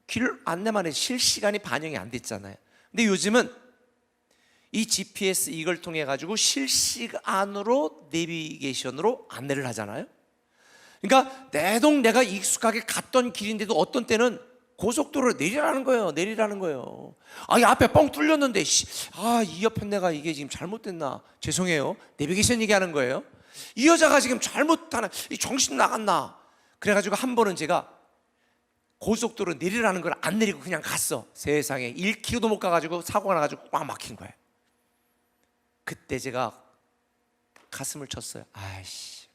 길 안내만 해 실시간이 반영이 안 됐잖아요. 근데 요즘은 이 GPS 이걸 통해 가지고 실시간으로 내비게이션으로 안내를 하잖아요. 그러니까 내동 내가 익숙하게 갔던 길인데도 어떤 때는 고속도로를 내리라는 거예요. 내리라는 거예요. 이 앞에 뻥 뚫렸는데 이 옆에 내가 이게 지금 잘못됐나? 죄송해요. 내비게이션 얘기하는 거예요. 이 여자가 지금 잘못하나? 이 정신 나갔나? 그래가지고 한 번은 제가 고속도로 내리라는 걸 안 내리고 그냥 갔어. 세상에 1km도 못 가가지고 사고가 나가지고 꽉 막힌 거예요. 그때 제가 가슴을 쳤어요.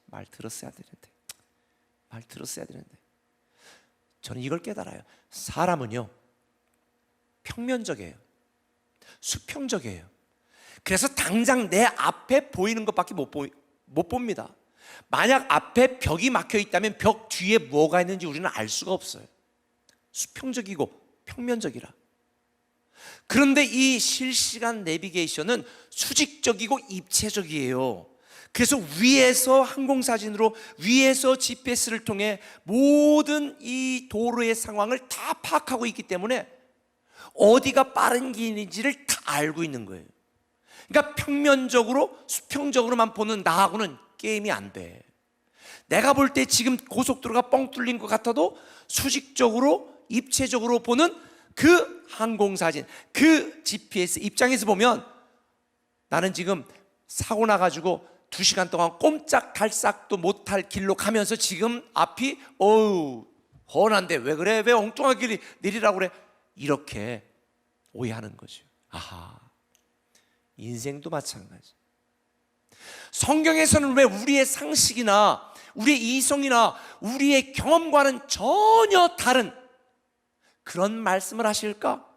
말 들었어야 되는데. 말 들었어야 되는데. 저는 이걸 깨달아요. 사람은요, 평면적이에요. 수평적이에요. 그래서 당장 내 앞에 보이는 것밖에 못 봅니다. 만약 앞에 벽이 막혀 있다면 벽 뒤에 뭐가 있는지 우리는 알 수가 없어요. 수평적이고 평면적이라. 그런데 이 실시간 내비게이션은 수직적이고 입체적이에요. 그래서 위에서 항공사진으로 위에서 GPS를 통해 모든 이 도로의 상황을 다 파악하고 있기 때문에 어디가 빠른 길인지를 다 알고 있는 거예요. 그러니까 평면적으로 수평적으로만 보는 나하고는 게임이 안 돼. 내가 볼 때 지금 고속도로가 뻥 뚫린 것 같아도 수직적으로 입체적으로 보는 그 항공사진, 그 GPS 입장에서 보면 나는 지금 사고 나가지고 2시간 동안 꼼짝달싹도 못할 길로 가면서 지금 앞이 훤한데 왜 그래? 왜 엉뚱한 길이 내리라고 그래? 이렇게 오해하는 거죠. 인생도 마찬가지. 성경에서는 왜 우리의 상식이나 우리의 이성이나 우리의 경험과는 전혀 다른 그런 말씀을 하실까?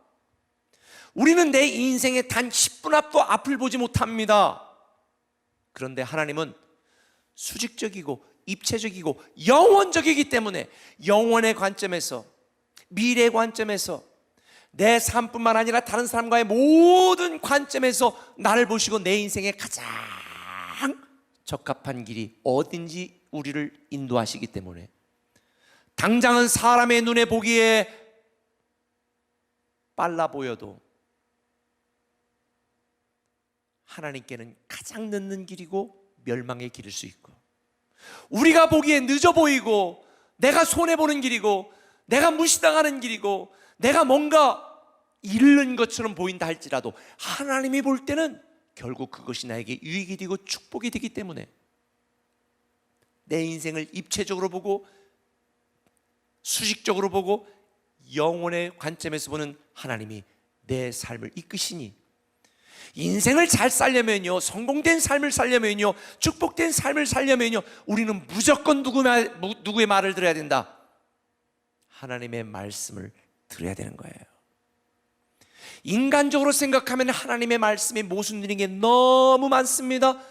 우리는 내 인생에 단 10분 앞도 앞을 보지 못합니다. 그런데 하나님은 수직적이고 입체적이고 영원적이기 때문에 영원의 관점에서, 미래의 관점에서, 내 삶뿐만 아니라 다른 사람과의 모든 관점에서 나를 보시고 내 인생에 가장 적합한 길이 어딘지 우리를 인도하시기 때문에 당장은 사람의 눈에 보기에 빨라 보여도 하나님께는 가장 늦는 길이고 멸망의 길일 수 있고, 우리가 보기에 늦어 보이고 내가 손해보는 길이고 내가 무시당하는 길이고 내가 뭔가 잃는 것처럼 보인다 할지라도 하나님이 볼 때는 결국 그것이 나에게 유익이 되고 축복이 되기 때문에 내 인생을 입체적으로 보고 수직적으로 보고 영혼의 관점에서 보는 하나님이 내 삶을 이끄시니, 인생을 잘 살려면요, 성공된 삶을 살려면요, 축복된 삶을 살려면요, 우리는 무조건 누구의 말을 들어야 된다? 하나님의 말씀을 들어야 되는 거예요. 인간적으로 생각하면 하나님의 말씀이 모순되는 게 너무 많습니다.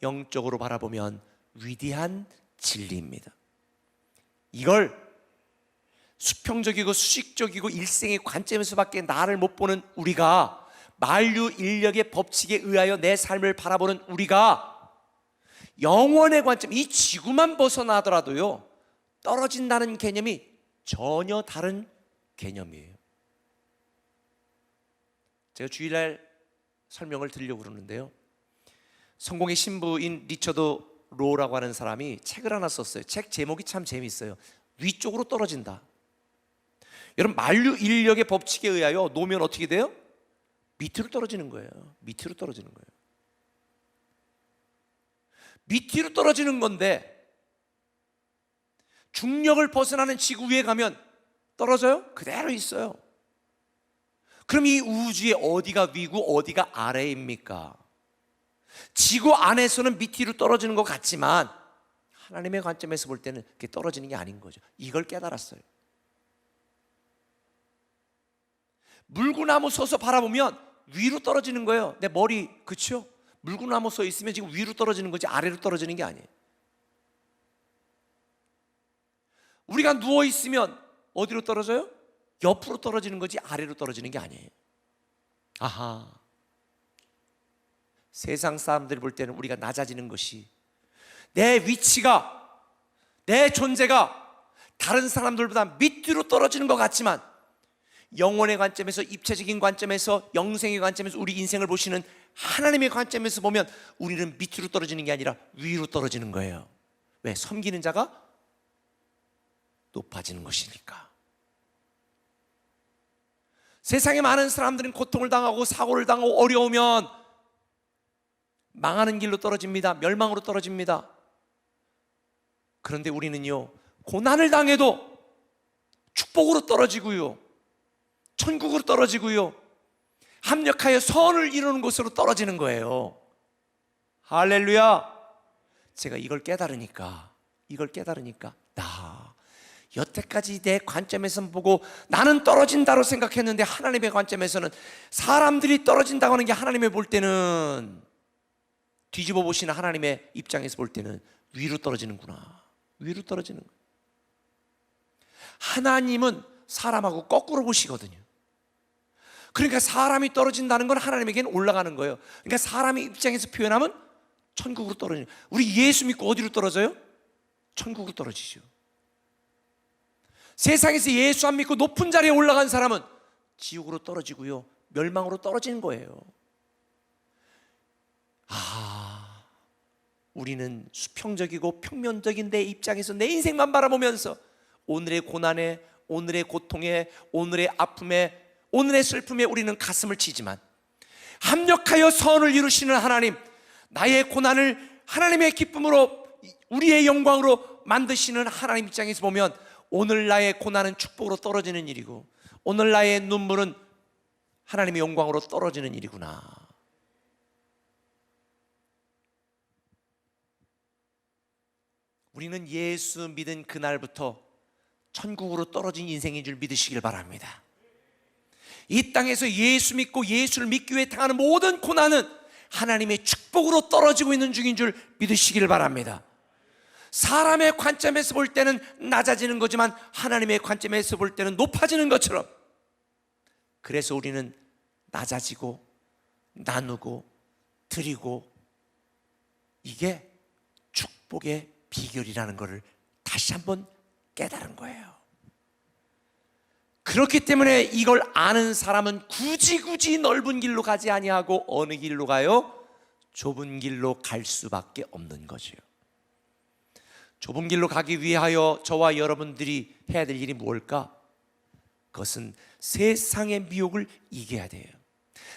영적으로 바라보면 위대한 진리입니다. 이걸 수평적이고 수직적이고 일생의 관점에서밖에 나를 못 보는 우리가, 만유인력의 법칙에 의하여 내 삶을 바라보는 우리가 영원의 관점, 이 지구만 벗어나더라도요 떨어진다는 개념이 전혀 다른 개념이에요. 제가 주일날 설명을 드리려고 그러는데요, 성공의 신부인 리처드 로라고 하는 사람이 책을 하나 썼어요. 책 제목이 참 재미있어요. 위쪽으로 떨어진다. 여러분, 만유인력의 법칙에 의하여 놓으면 어떻게 돼요? 밑으로 떨어지는 거예요. 밑으로 떨어지는 거예요. 밑으로 떨어지는 건데 중력을 벗어나는 지구 위에 가면 떨어져요? 그대로 있어요. 그럼 이 우주에 어디가 위고 어디가 아래입니까? 지구 안에서는 밑으로 떨어지는 것 같지만 하나님의 관점에서 볼 때는 그게 떨어지는 게 아닌 거죠. 이걸 깨달았어요. 물구나무 서서 바라보면 위로 떨어지는 거예요. 내 머리, 그렇죠? 물구나무 서 있으면 지금 위로 떨어지는 거지 아래로 떨어지는 게 아니에요. 우리가 누워 있으면 어디로 떨어져요? 옆으로 떨어지는 거지 아래로 떨어지는 게 아니에요. 아하. 세상 사람들이 볼 때는 우리가 낮아지는 것이, 내 위치가, 내 존재가 다른 사람들보다 밑으로 떨어지는 것 같지만 영혼의 관점에서, 입체적인 관점에서, 영생의 관점에서 우리 인생을 보시는 하나님의 관점에서 보면 우리는 밑으로 떨어지는 게 아니라 위로 떨어지는 거예요. 왜? 섬기는 자가 높아지는 것이니까. 세상에 많은 사람들은 고통을 당하고 사고를 당하고 어려우면 망하는 길로 떨어집니다. 멸망으로 떨어집니다. 그런데 우리는요, 고난을 당해도 축복으로 떨어지고요, 천국으로 떨어지고요, 합력하여 선을 이루는 곳으로 떨어지는 거예요. 할렐루야. 제가 이걸 깨달으니까 여태까지 내 관점에서 보고 나는 떨어진다고 생각했는데, 하나님의 관점에서는 사람들이 떨어진다고 하는 게 하나님이 볼 때는, 뒤집어 보시는 하나님의 입장에서 볼 때는 위로 떨어지는구나. 위로 떨어지는 거예요. 하나님은 사람하고 거꾸로 보시거든요. 그러니까 사람이 떨어진다는 건 하나님에게는 올라가는 거예요. 그러니까 사람의 입장에서 표현하면 천국으로 떨어지는 거예요. 우리 예수 믿고 어디로 떨어져요? 천국으로 떨어지죠. 세상에서 예수 안 믿고 높은 자리에 올라간 사람은 지옥으로 떨어지고요, 멸망으로 떨어지는 거예요. 우리는 수평적이고 평면적인 내 입장에서 내 인생만 바라보면서 오늘의 고난에, 오늘의 고통에, 오늘의 아픔에, 오늘의 슬픔에 우리는 가슴을 치지만, 합력하여 선을 이루시는 하나님, 나의 고난을 하나님의 기쁨으로, 우리의 영광으로 만드시는 하나님 입장에서 보면 오늘 나의 고난은 축복으로 떨어지는 일이고, 오늘 나의 눈물은 하나님의 영광으로 떨어지는 일이구나. 우리는 예수 믿은 그날부터 천국으로 떨어진 인생인 줄 믿으시길 바랍니다. 이 땅에서 예수 믿고 예수를 믿기 위해 당하는 모든 고난은 하나님의 축복으로 떨어지고 있는 중인 줄 믿으시길 바랍니다. 사람의 관점에서 볼 때는 낮아지는 거지만 하나님의 관점에서 볼 때는 높아지는 것처럼, 그래서 우리는 낮아지고 나누고 드리고, 이게 축복의 비결이라는 것을 다시 한번 깨달은 거예요. 그렇기 때문에 이걸 아는 사람은 굳이 넓은 길로 가지 아니하고 어느 길로 가요? 좁은 길로 갈 수밖에 없는 거죠. 좁은 길로 가기 위하여 저와 여러분들이 해야 될 일이 뭘까? 그것은 세상의 미혹을 이겨야 돼요.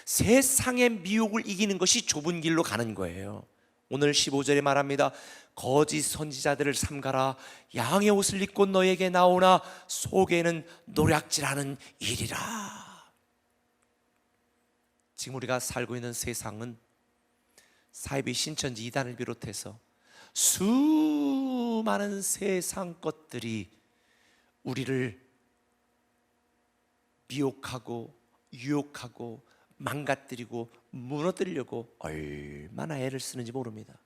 세상의 미혹을 이기는 것이 좁은 길로 가는 거예요. 오늘 15절에 말합니다. 거짓 선지자들을 삼가라. 양의 옷을 입고 너에게 나오나 속에는 노략질하는 일이라. 지금 우리가 살고 있는 세상은 사이비 신천지 이단을 비롯해서 수많은 세상 것들이 우리를 미혹하고 유혹하고 망가뜨리고 무너뜨리려고 얼마나 애를 쓰는지 모릅니다.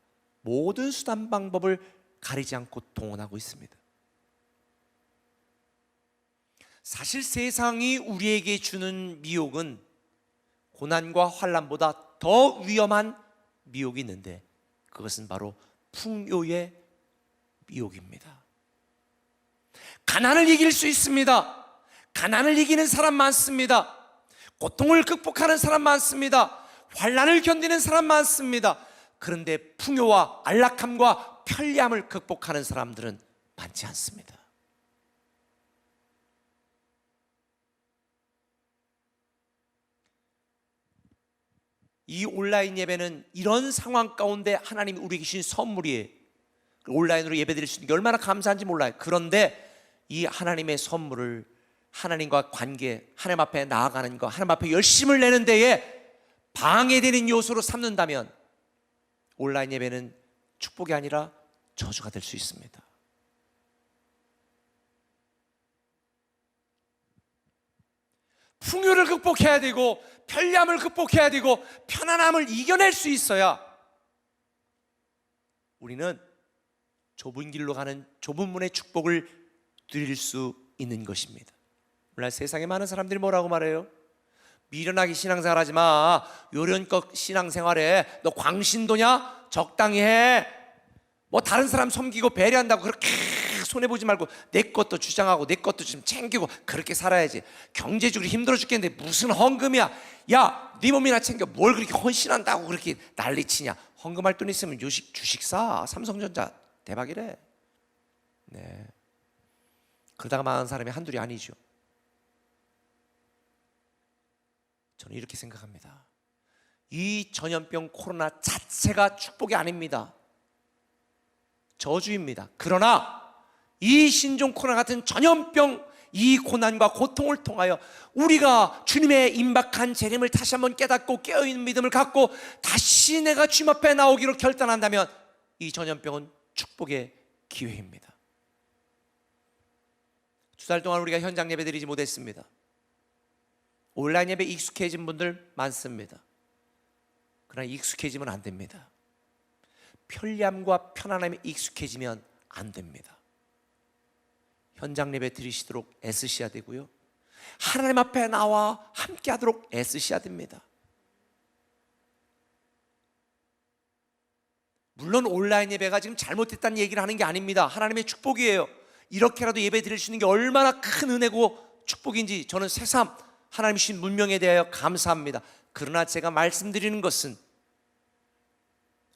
모든 수단 방법을 가리지 않고 동원하고 있습니다. 사실 세상이 우리에게 주는 미혹은 고난과 환난보다 더 위험한 미혹이 있는데, 그것은 바로 풍요의 미혹입니다. 가난을 이길 수 있습니다. 가난을 이기는 사람 많습니다. 고통을 극복하는 사람 많습니다. 환난을 견디는 사람 많습니다. 그런데 풍요와 안락함과 편리함을 극복하는 사람들은 많지 않습니다. 이 온라인 예배는 이런 상황 가운데 하나님이 우리에게 주신 선물이에요. 온라인으로 예배드릴 수 있는 게 얼마나 감사한지 몰라요. 그런데 이 하나님의 선물을, 하나님과 관계, 하나님 앞에 나아가는 것, 하나님 앞에 열심을 내는 데에 방해되는 요소로 삼는다면 온라인 예배는 축복이 아니라 저주가 될 수 있습니다. 풍요를 극복해야 되고 편리함을 극복해야 되고 편안함을 이겨낼 수 있어야 우리는 좁은 길로 가는 좁은 문의 축복을 누릴 수 있는 것입니다. 오늘 세상에 많은 사람들이 뭐라고 말해요? 미련하게 신앙생활 하지 마. 요령껏 신앙생활해. 너 광신도냐? 적당히 해. 뭐 다른 사람 섬기고 배려한다고 그렇게 손해 보지 말고 내 것도 주장하고 내 것도 좀 챙기고 그렇게 살아야지. 경제적으로 힘들어 죽겠는데 무슨 헌금이야? 야, 네 몸이나 챙겨. 뭘 그렇게 헌신한다고 그렇게 난리치냐? 헌금할 돈 있으면 주식 사. 삼성전자 대박이래. 네. 그러다가 망한 사람이 한둘이 아니죠. 저는 이렇게 생각합니다. 이 전염병 코로나 자체가 축복이 아닙니다. 저주입니다. 그러나 이 신종 코로나 같은 전염병, 이 고난과 고통을 통하여 우리가 주님의 임박한 재림을 다시 한번 깨닫고 깨어있는 믿음을 갖고 다시 내가 주님 앞에 나오기로 결단한다면 이 전염병은 축복의 기회입니다. 2달 동안 우리가 현장 예배 드리지 못했습니다. 온라인 예배 익숙해진 분들 많습니다. 그러나 익숙해지면 안 됩니다. 편리함과 편안함에 익숙해지면 안 됩니다. 현장 예배 드리시도록 애쓰셔야 되고요, 하나님 앞에 나와 함께 하도록 애쓰셔야 됩니다. 물론 온라인 예배가 지금 잘못됐다는 얘기를 하는 게 아닙니다. 하나님의 축복이에요. 이렇게라도 예배 드릴 수 있는 게 얼마나 큰 은혜고 축복인지 저는 새삼 하나님 주신 문명에 대하여 감사합니다. 그러나 제가 말씀드리는 것은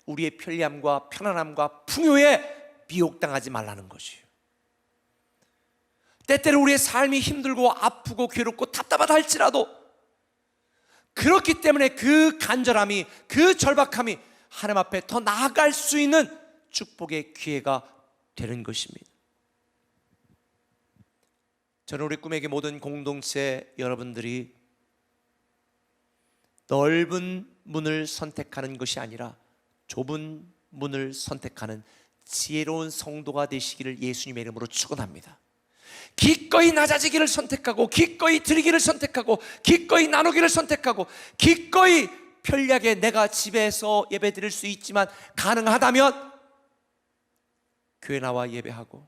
우리의 편리함과 편안함과 풍요에 미혹당하지 말라는 것이에요. 때때로 우리의 삶이 힘들고 아프고 괴롭고 답답하다 할지라도 그렇기 때문에 그 간절함이, 그 절박함이 하나님 앞에 더 나아갈 수 있는 축복의 기회가 되는 것입니다. 저는 우리 꿈에게 모든 공동체 여러분들이 넓은 문을 선택하는 것이 아니라 좁은 문을 선택하는 지혜로운 성도가 되시기를 예수님의 이름으로 축원합니다. 기꺼이 낮아지기를 선택하고, 기꺼이 드리기를 선택하고, 기꺼이 나누기를 선택하고, 기꺼이 편리하게 내가 집에서 예배 드릴 수 있지만 가능하다면 교회 나와 예배하고,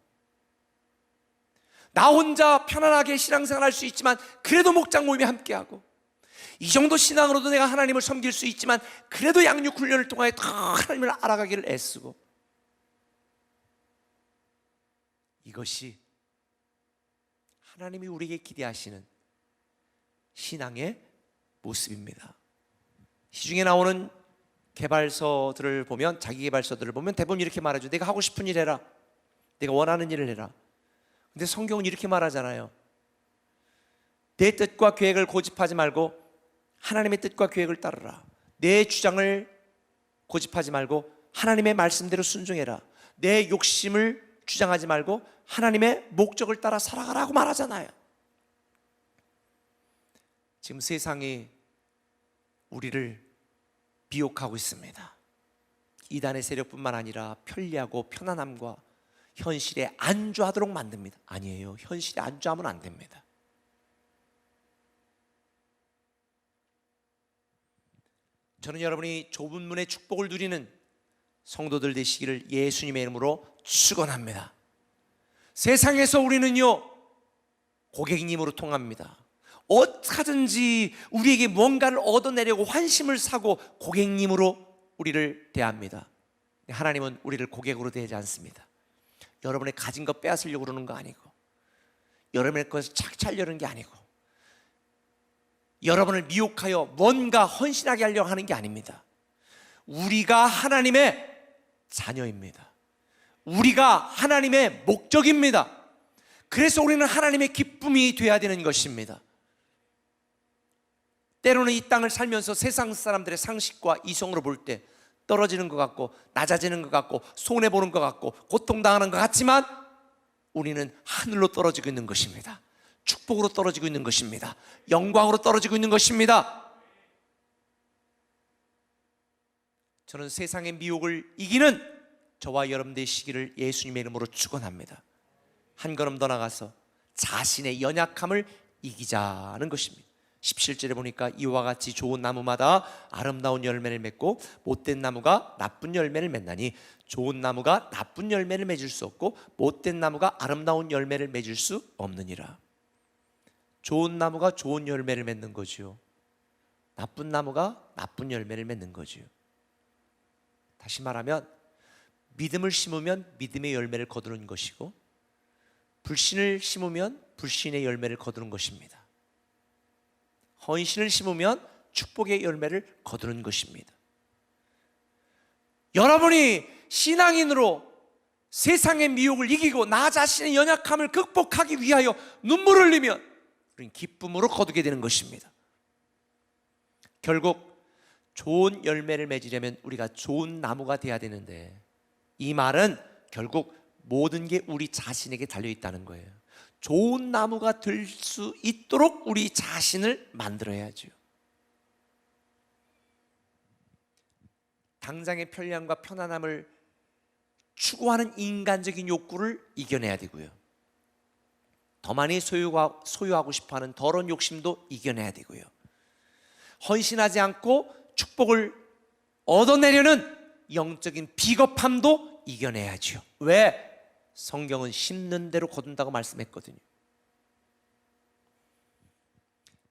나 혼자 편안하게 신앙생활 할 수 있지만 그래도 목장 모임에 함께하고, 이 정도 신앙으로도 내가 하나님을 섬길 수 있지만 그래도 양육 훈련을 통하여 더 하나님을 알아가기를 애쓰고, 이것이 하나님이 우리에게 기대하시는 신앙의 모습입니다. 시중에 나오는 개발서들을 보면, 자기 개발서들을 보면 대부분 이렇게 말하죠. 내가 하고 싶은 일 해라, 내가 원하는 일을 해라. 근데 성경은 이렇게 말하잖아요. 내 뜻과 계획을 고집하지 말고 하나님의 뜻과 계획을 따르라. 내 주장을 고집하지 말고 하나님의 말씀대로 순종해라. 내 욕심을 주장하지 말고 하나님의 목적을 따라 살아가라고 말하잖아요. 지금 세상이 우리를 비욕하고 있습니다. 이단의 세력뿐만 아니라 편리하고 편안함과 현실에 안주하도록 만듭니다. 아니에요. 현실에 안주하면 안 됩니다. 저는 여러분이 좁은 문의 축복을 누리는 성도들 되시기를 예수님의 이름으로 축원합니다. 세상에서 우리는요, 고객님으로 통합니다. 어떻게든지 우리에게 뭔가를 얻어내려고 환심을 사고 고객님으로 우리를 대합니다. 하나님은 우리를 고객으로 대하지 않습니다. 여러분의 가진 것 빼앗으려고 그러는 거 아니고, 여러분의 것을 착취하려는 게 아니고, 여러분을 미혹하여 뭔가 헌신하게 하려고 하는 게 아닙니다. 우리가 하나님의 자녀입니다. 우리가 하나님의 목적입니다. 그래서 우리는 하나님의 기쁨이 되어야 되는 것입니다. 때로는 이 땅을 살면서 세상 사람들의 상식과 이성으로 볼 때 떨어지는 것 같고, 낮아지는 것 같고, 손해보는 것 같고, 고통당하는 것 같지만 우리는 하늘로 떨어지고 있는 것입니다. 축복으로 떨어지고 있는 것입니다. 영광으로 떨어지고 있는 것입니다. 저는 세상의 미혹을 이기는 저와 여러분 되시기를 예수님의 이름으로 축원합니다. 한 걸음 더 나가서 자신의 연약함을 이기자는 것입니다. 17절에 보니까 이와 같이 좋은 나무마다 아름다운 열매를 맺고 못된 나무가 나쁜 열매를 맺나니 좋은 나무가 나쁜 열매를 맺을 수 없고 못된 나무가 아름다운 열매를 맺을 수 없느니라. 좋은 나무가 좋은 열매를 맺는 거지요. 나쁜 나무가 나쁜 열매를 맺는 거지요. 다시 말하면 믿음을 심으면 믿음의 열매를 거두는 것이고, 불신을 심으면 불신의 열매를 거두는 것입니다. 헌신을 심으면 축복의 열매를 거두는 것입니다. 여러분이 신앙인으로 세상의 미혹을 이기고 나 자신의 연약함을 극복하기 위하여 눈물을 흘리면 우리는 기쁨으로 거두게 되는 것입니다. 결국 좋은 열매를 맺으려면 우리가 좋은 나무가 되어야 되는데, 이 말은 결국 모든 게 우리 자신에게 달려있다는 거예요. 좋은 나무가 될 수 있도록 우리 자신을 만들어야죠. 당장의 편리함과 편안함을 추구하는 인간적인 욕구를 이겨내야 되고요, 더 많이 소유하고 싶어하는 더러운 욕심도 이겨내야 되고요, 헌신하지 않고 축복을 얻어내려는 영적인 비겁함도 이겨내야죠. 왜? 성경은 심는 대로 거둔다고 말씀했거든요.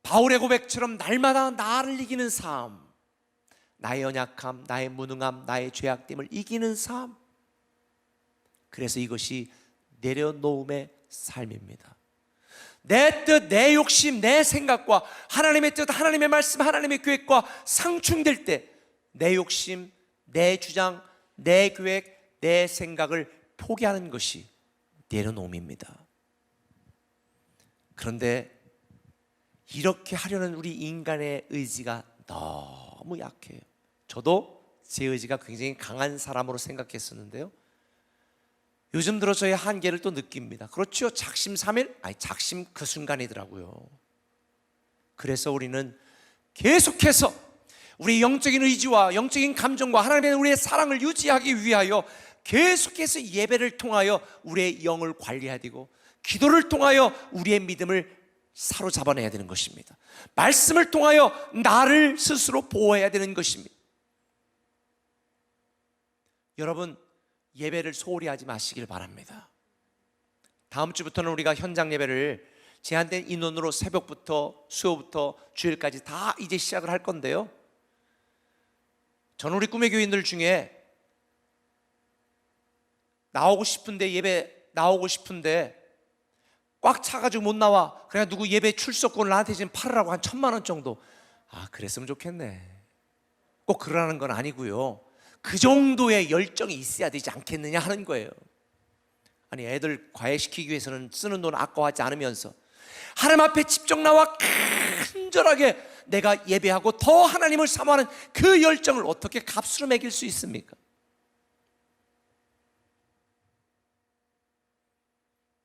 바울의 고백처럼 날마다 나를 이기는 삶, 나의 연약함, 나의 무능함, 나의 죄악됨을 이기는 삶, 그래서 이것이 내려놓음의 삶입니다. 내 뜻, 내 욕심, 내 생각과 하나님의 뜻, 하나님의 말씀, 하나님의 계획과 상충될 때 내 욕심, 내 주장, 내 계획, 내 생각을 포기하는 것이 내려놓음입니다. 그런데 이렇게 하려는 우리 인간의 의지가 너무 약해요. 저도 제 의지가 굉장히 강한 사람으로 생각했었는데요, 요즘 들어 저의 한계를 또 느낍니다. 그렇죠, 작심삼일? 작심 그 순간이더라고요. 그래서 우리는 계속해서 우리 영적인 의지와 영적인 감정과 하나님의 우리의 사랑을 유지하기 위하여 계속해서 예배를 통하여 우리의 영을 관리해야 되고, 기도를 통하여 우리의 믿음을 사로잡아내야 되는 것입니다. 말씀을 통하여 나를 스스로 보호해야 되는 것입니다. 여러분, 예배를 소홀히 하지 마시길 바랍니다. 다음 주부터는 우리가 현장 예배를 제한된 인원으로 새벽부터 수요부터 주일까지 다 이제 시작을 할 건데요, 저는 우리 꿈의 교인들 중에 나오고 싶은데 예배 나오고 싶은데 꽉 차가지고 못 나와, 그래 누구 예배 출석권을 나한테 지금 팔으라고 한 1,000만 원 정도, 그랬으면 좋겠네. 꼭 그러라는 건 아니고요, 그 정도의 열정이 있어야 되지 않겠느냐 하는 거예요. 아니, 애들 과외시키기 위해서는 쓰는 돈 아까워하지 않으면서 하나님 앞에 집중 나와 간절하게 내가 예배하고 더 하나님을 사모하는 그 열정을 어떻게 값으로 매길 수 있습니까?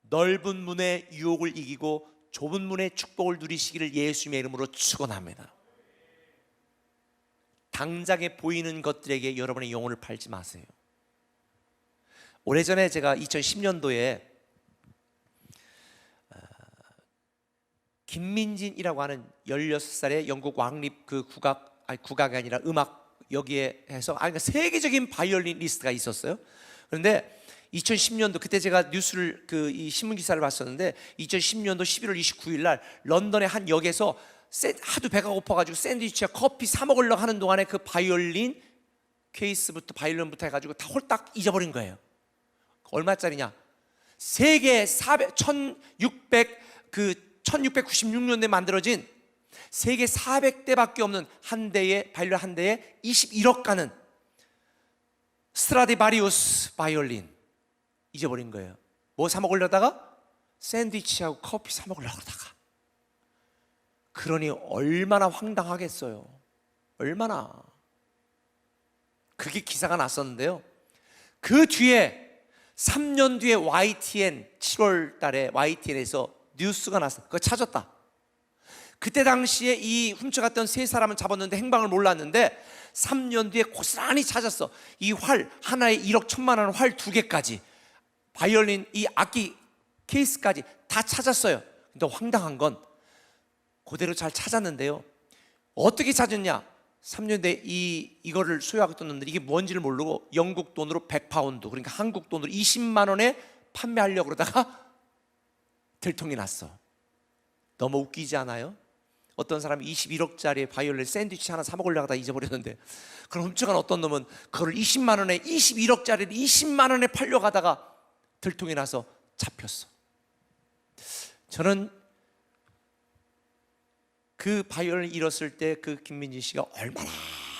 넓은 문의 유혹을 이기고 좁은 문의 축복을 누리시기를 예수님의 이름으로 축원합니다. 당장에 보이는 것들에게 여러분의 영혼을 팔지 마세요. 오래전에 제가 2010년도에 김민진이라고 하는 16살의 영국 왕립 그 국악이 아니라 음악 여기에 해서 그러니까 세계적인 바이올리니스트가 있었어요. 그런데 2010년도 그때 제가 뉴스를 이 신문 기사를 봤었는데 2010년도 11월 29일 날 런던의 한 역에서 하도 배가 고파가지고 샌드위치와 커피 사 먹으려고 하는 동안에 그 바이올린 케이스부터 바이올린부터 해가지고 다 홀딱 잊어버린 거예요. 얼마짜리냐? 세계 1696년에 만들어진 세계 400대밖에 없는 한 대의 바이올린 한 대에 21억 가는 스트라디바리우스 바이올린 잊어버린 거예요. 뭐 사 먹으려다가 샌드위치하고 커피 사 먹으려고 그러다가. 그러니 얼마나 황당하겠어요. 얼마나. 그게 기사가 났었는데요, 그 뒤에 3년 뒤에 YTN 7월 달에 YTN에서 뉴스가 났어요. 그거 찾았다. 그때 당시에 이 훔쳐갔던 세 사람은 잡았는데 행방을 몰랐는데 3년 뒤에 고스란히 찾았어. 이 활 하나에 1억 1,000만 원 활 2개까지 바이올린 이 악기 케이스까지 다 찾았어요. 근데 황당한 건 그대로 잘 찾았는데요, 어떻게 찾았냐? 3년 뒤에 이거를 소유하고 놈들이 이게 뭔지를 모르고 영국 돈으로 100파운드, 그러니까 한국 돈으로 20만 원에 판매하려고 그러다가 들통이 났어. 너무 웃기지 않아요? 어떤 사람이 21억짜리 바이올린 샌드위치 하나 사 먹으려고 하다 잊어버렸는데, 그럼 훔쳐간 어떤 놈은 그걸 20만 원에 21억짜리를 20만 원에 팔려고 하다가 들통이 나서 잡혔어. 저는 그 바이올린을 잃었을 때 그 김민지 씨가 얼마나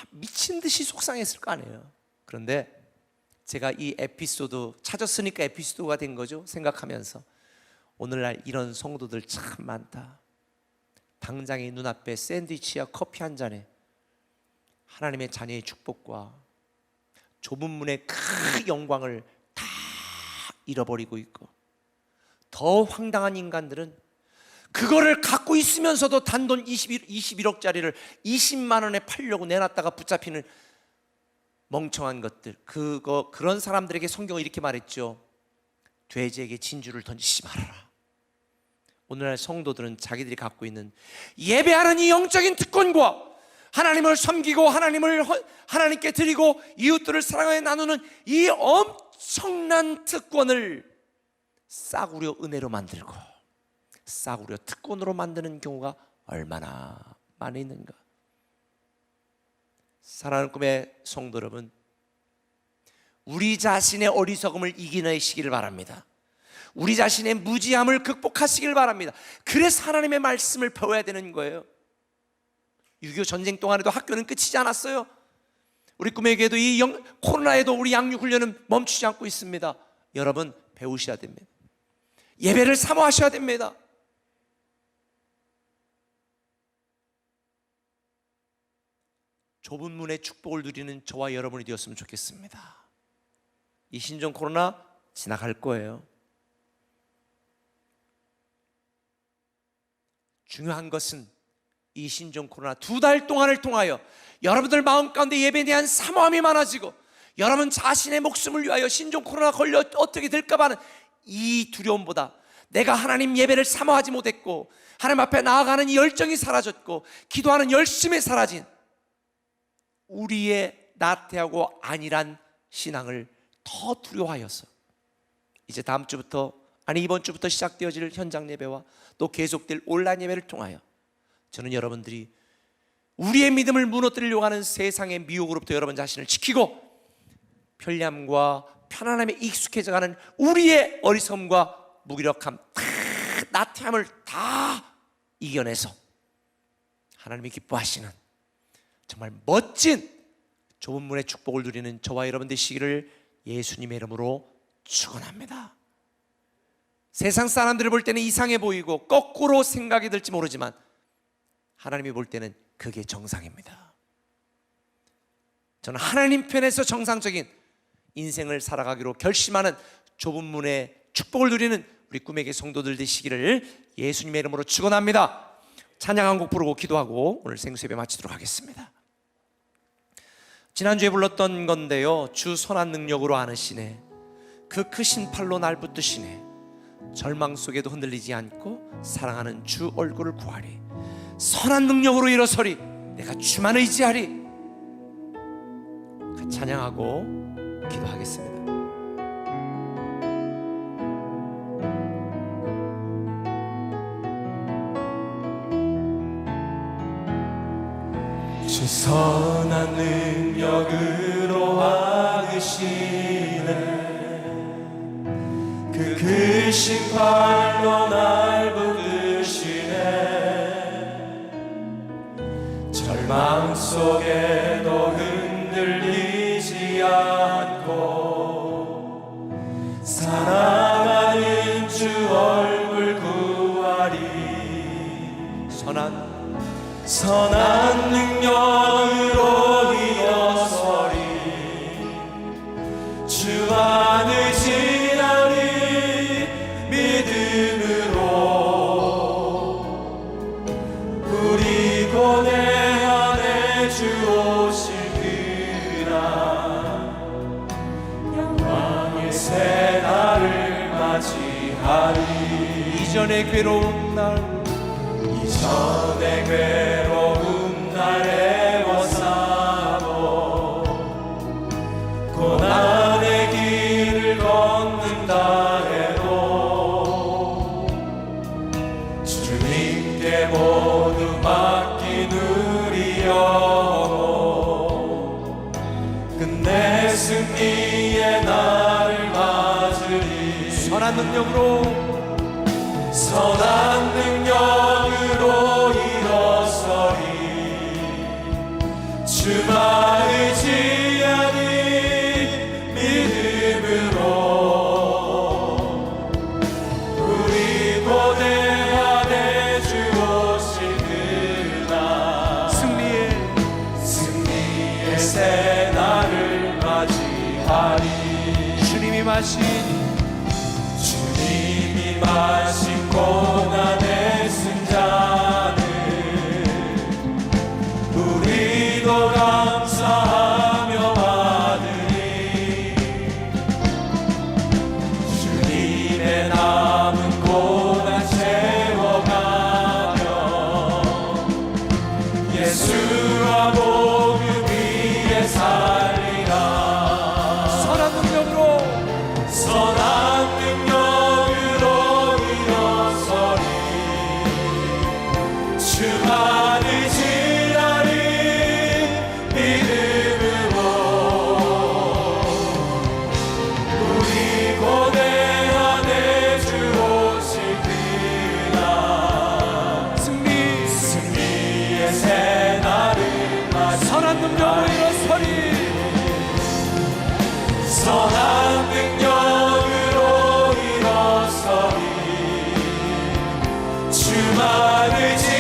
미친 듯이 속상했을 거 아니에요. 그런데 제가 이 에피소드 찾았으니까 에피소드가 된 거죠. 생각하면서 오늘날 이런 성도들 참 많다. 당장의 눈앞에 샌드위치와 커피 한 잔에 하나님의 자녀의 축복과 좁은 문의 큰 영광을 다 잃어버리고 있고, 더 황당한 인간들은 그거를 갖고 있으면서도 단돈 21억짜리를 20만 원에 팔려고 내놨다가 붙잡히는 멍청한 것들. 그런 사람들에게 성경은 이렇게 말했죠. 돼지에게 진주를 던지지 말아라. 오늘날 성도들은 자기들이 갖고 있는 예배하는 이 영적인 특권과 하나님을 섬기고 하나님께 드리고 이웃들을 사랑하여 나누는 이 엄청난 특권을 싸구려 은혜로 만들고 싸구려 특권으로 만드는 경우가 얼마나 많이 있는가. 사랑하는 꿈의 성도 여러분, 우리 자신의 어리석음을 이겨내시기를 바랍니다. 우리 자신의 무지함을 극복하시길 바랍니다. 그래서 하나님의 말씀을 배워야 되는 거예요. 6.25 전쟁 동안에도 학교는 끝이지 않았어요. 우리 꿈의 교회도 이 코로나에도 우리 양육훈련은 멈추지 않고 있습니다. 여러분 배우셔야 됩니다. 예배를 사모하셔야 됩니다. 좁은 문의 축복을 누리는 저와 여러분이 되었으면 좋겠습니다. 이 신종 코로나 지나갈 거예요. 중요한 것은 이 신종 코로나 2달 동안을 통하여 여러분들 마음 가운데 예배에 대한 사모함이 많아지고, 여러분 자신의 목숨을 위하여 신종 코로나 걸려 어떻게 될까 하는 이 두려움보다 내가 하나님 예배를 사모하지 못했고 하나님 앞에 나아가는 이 열정이 사라졌고 기도하는 열심이 사라진 우리의 나태하고 안일한 신앙을 더 두려워하여서 이제 다음 주부터, 아니 이번 주부터 시작되어질 현장 예배와 또 계속될 온라인 예배를 통하여 저는 여러분들이 우리의 믿음을 무너뜨리려고 하는 세상의 미혹으로부터 여러분 자신을 지키고 편리함과 편안함에 익숙해져가는 우리의 어리석음과 무기력함, 나태함을 다 이겨내서 하나님이 기뻐하시는 정말 멋진 좁은 문의 축복을 누리는 저와 여러분 되시기를 예수님의 이름으로 축원합니다. 세상 사람들을 볼 때는 이상해 보이고 거꾸로 생각이 들지 모르지만 하나님이 볼 때는 그게 정상입니다. 저는 하나님 편에서 정상적인 인생을 살아가기로 결심하는 좁은 문의 축복을 누리는 우리 꿈에게 성도들 되시기를 예수님의 이름으로 축원합니다. 찬양 한 곡 부르고 기도하고 오늘 생수예배 마치도록 하겠습니다. 지난주에 불렀던 건데요, 주 선한 능력으로 안으시네, 그 크신 팔로 날 붙드시네, 절망 속에도 흔들리지 않고 사랑하는 주 얼굴을 구하리, 선한 능력으로 일어서리, 내가 주만 의지하리. 그 찬양하고 기도하겠습니다. 주 선한 능력으로 와으시네, 그 크신 팔로 날 붙드시네, 절망 속에도 흔들리지 않고 사랑하는 주 얼굴 구하리, 선한 능력으로 일어서리, 주 안을 지나리 믿음으로, 그리고 내 안에 주 오실 그날 영광의 새 날을 맞이하리. 이전의 괴로운 날, 이전의 괴로움 날 애워싸고 고난의 길을 걷는다 해도 주님께 모두 맡긴 우리 영혼, 끝내 승리의 날을 맞으리. 선한 능력으로 선한 능력으로 일어서리 주만 의지하니 믿음으로 우리 고대 안에 주 오실 그날 승리의 새 날을 맞이하리 주님이 마신 고난의 승자는 우리도 감사하며 받으리 주님의 남은 고난 채워가며 예수와 복음 위에 살리라 선한 능력으로 일어서리 주만 의지하리 믿음으로 우리 고대 안에 주 오실 그날 승리의 새 날을 맞이하리 선한 능력으로 일어서리 주만 의지